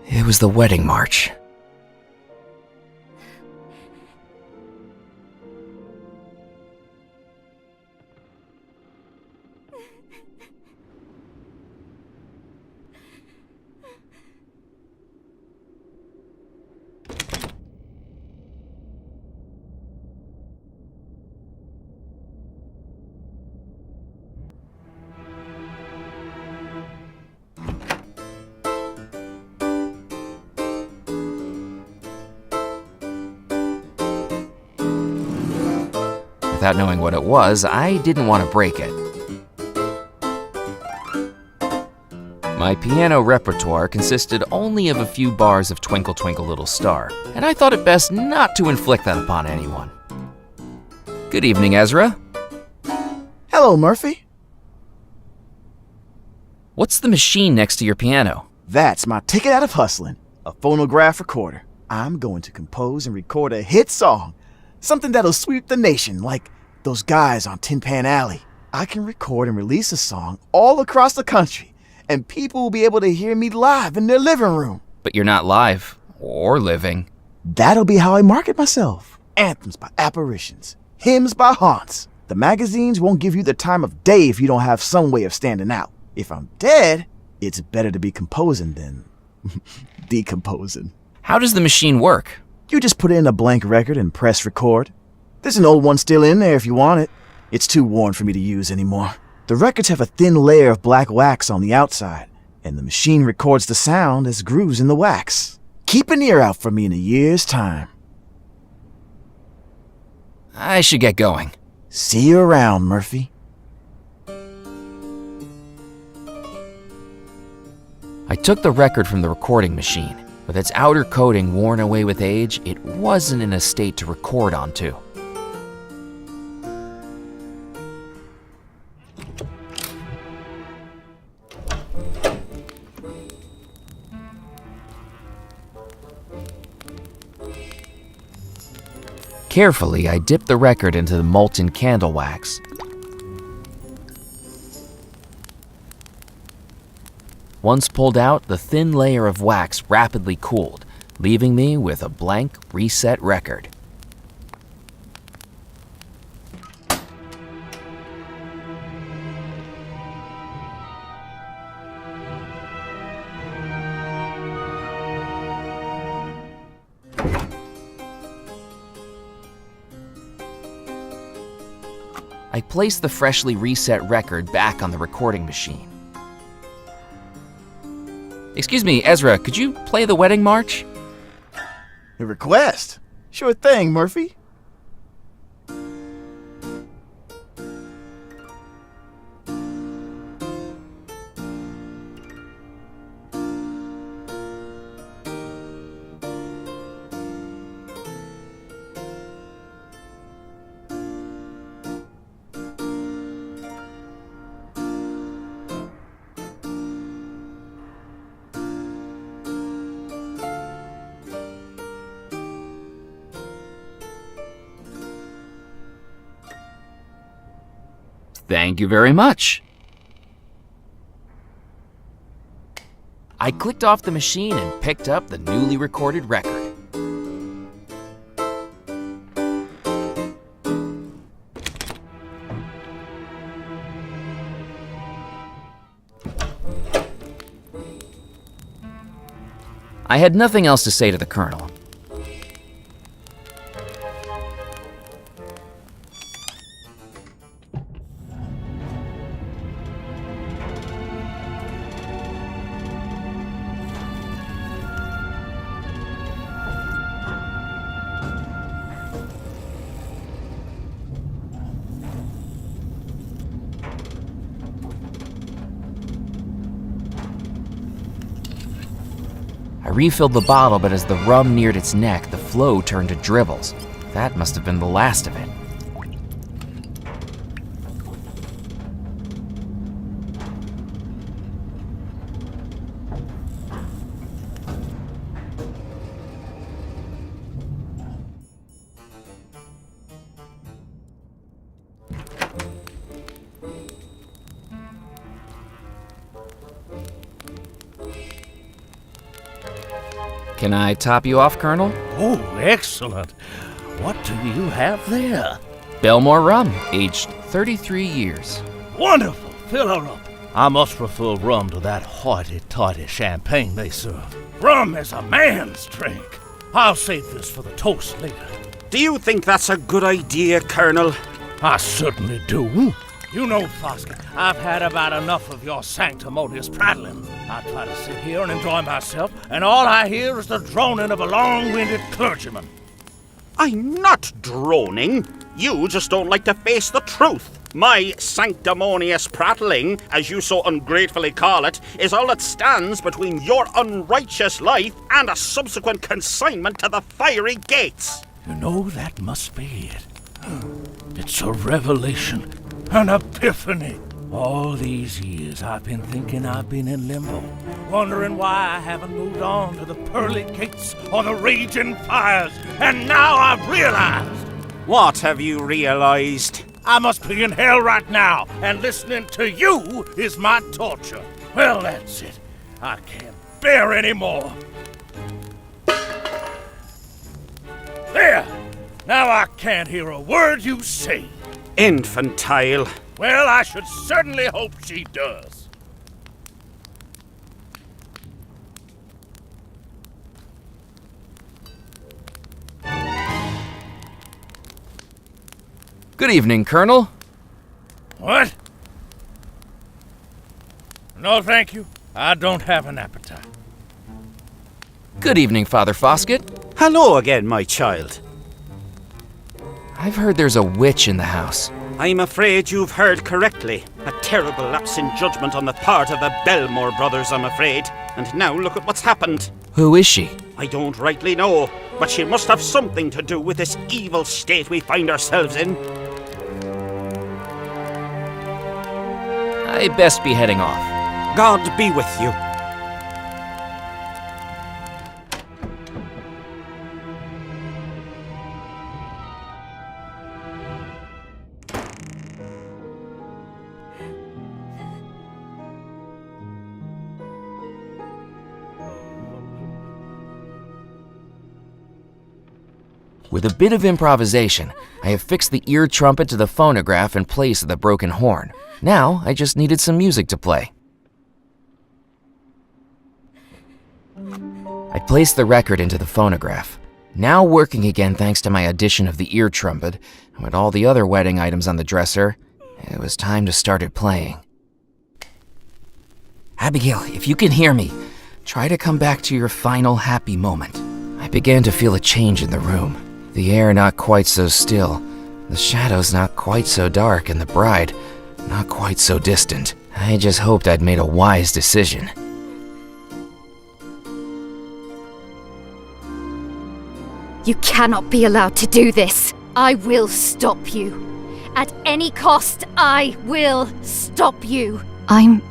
It was the wedding march. Without knowing what it was, I didn't want to break it. My piano repertoire consisted only of a few bars of Twinkle Twinkle Little Star, and I thought it best not to inflict that upon anyone. Good evening, Ezra. Hello, Murphy. What's the machine next to your piano? That's my ticket out of hustling, a phonograph recorder. I'm going to compose and record a hit song. Something that'll sweep the nation, like those guys on Tin Pan Alley. I can record and release a song all across the country, and people will be able to hear me live in their living room. But you're not live, or living. That'll be how I market myself. Anthems by apparitions, hymns by haunts. The magazines won't give you the time of day if you don't have some way of standing out. If I'm dead, it's better to be composing than decomposing. How does the machine work? You just put in a blank record and press record. There's an old one still in there if you want it. It's too worn for me to use anymore. The records have a thin layer of black wax on the outside, and the machine records the sound as grooves in the wax. Keep an ear out for me in a year's time. I should get going. See you around, Murphy. I took the record from the recording machine. With its outer coating worn away with age, it wasn't in a state to record onto. Carefully, I dipped the record into the molten candle wax. Once pulled out, the thin layer of wax rapidly cooled, leaving me with a blank, reset record. I placed the freshly reset record back on the recording machine. Excuse me, Ezra, could you play the wedding march? A request? Sure thing, Murphy. Thank you very much. I clicked off the machine and picked up the newly recorded record. I had nothing else to say to the Colonel. refilled the bottle, but as the rum neared its neck, the flow turned to dribbles. That must have been the last of it. Can I top you off, Colonel? Oh, excellent. What do you have there? Bellemore rum, aged 33 years. Wonderful. Fill her up. I much prefer rum to that hoity-toity champagne they serve. Rum is a man's drink. I'll save this for the toast later. Do you think that's a good idea, Colonel? I certainly do. You know, Foskett, I've had about enough of your sanctimonious prattling. I try to sit here and enjoy myself, and all I hear is the droning of a long-winded clergyman. I'm not droning. You just don't like to face the truth. My sanctimonious prattling, as you so ungratefully call it, is all that stands between your unrighteous life and a subsequent consignment to the fiery gates. You know, that must be it. It's a revelation, an epiphany. All these years I've been thinking I've been in limbo, wondering why I haven't moved on to the pearly gates or the raging fires, and now I've realized. What have you realized? I must be in hell right now, and listening to you is my torture. Well, that's it. I can't bear any more. There! Now I can't hear a word you say. Infantile. Well, I should certainly hope she does. Good evening, Colonel. What? No, thank you. I don't have an appetite. Good evening, Father Foskett. Hello again, my child. I've heard there's a witch in the house. I'm afraid you've heard correctly. A terrible lapse in judgment on the part of the Bellemore brothers, I'm afraid. And now look at what's happened. Who is she? I don't rightly know, but she must have something to do with this evil state we find ourselves in. I'd best be heading off. God be with you. With a bit of improvisation, I have fixed the ear trumpet to the phonograph in place of the broken horn. Now, I just needed some music to play. I placed the record into the phonograph. Now working again thanks to my addition of the ear trumpet, and with all the other wedding items on the dresser, it was time to start it playing. Abigail, if you can hear me, try to come back to your final happy moment. I began to feel a change in the room. The air not quite so still, the shadows not quite so dark, and the bride not quite so distant. I just hoped I'd made a wise decision. You cannot be allowed to do this. I will stop you. At any cost, I will stop you. I'm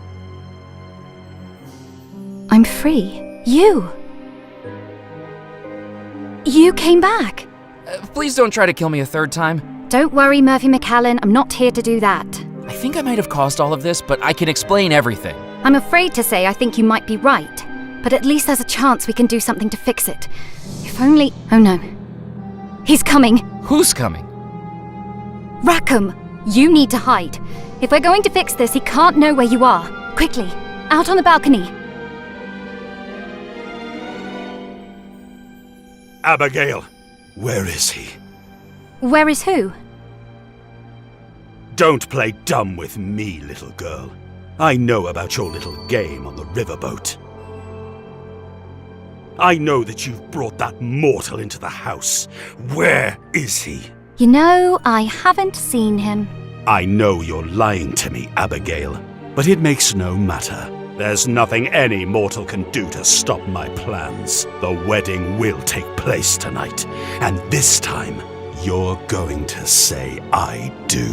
free. You came back. Please don't try to kill me a third time. Don't worry, Murphy McAllen. I'm not here to do that. I think I might have caused all of this, but I can explain everything. I'm afraid to say I think you might be right, but at least there's a chance we can do something to fix it. If only... Oh no. He's coming. Who's coming? Rackham, you need to hide. If we're going to fix this, he can't know where you are. Quickly, out on the balcony. Abigail, where is he? Where is who? Don't play dumb with me, little girl. I know about your little game on the riverboat. I know that you've brought that mortal into the house. Where is he? You know, I haven't seen him. I know you're lying to me, Abigail, but it makes no matter. There's nothing any mortal can do to stop my plans. The wedding will take place tonight, and this time, you're going to say I do.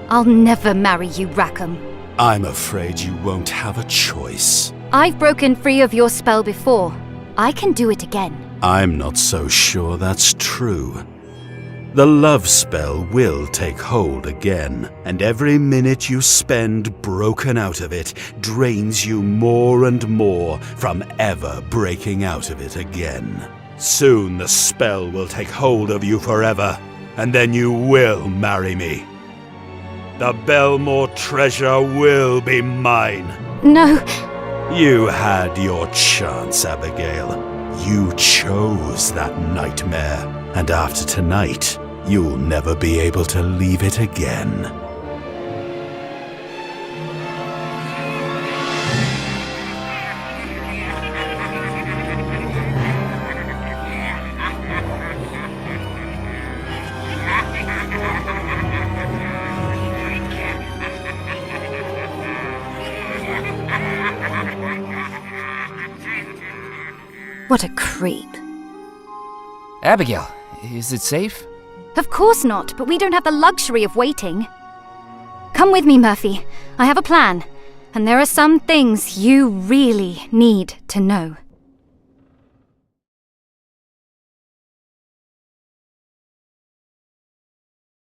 I'll never marry you, Rackham. I'm afraid you won't have a choice. I've broken free of your spell before. I can do it again. I'm not so sure that's true. The love spell will take hold again, and every minute you spend broken out of it drains you more and more from ever breaking out of it again. Soon the spell will take hold of you forever, and then you will marry me. The Bellemore treasure will be mine. No. You had your chance, Abigail. You chose that nightmare, and after tonight, you'll never be able to leave it again. What a creep. Abigail, is it safe? Of course not, but we don't have the luxury of waiting. Come with me, Murphy. I have a plan, and there are some things you really need to know.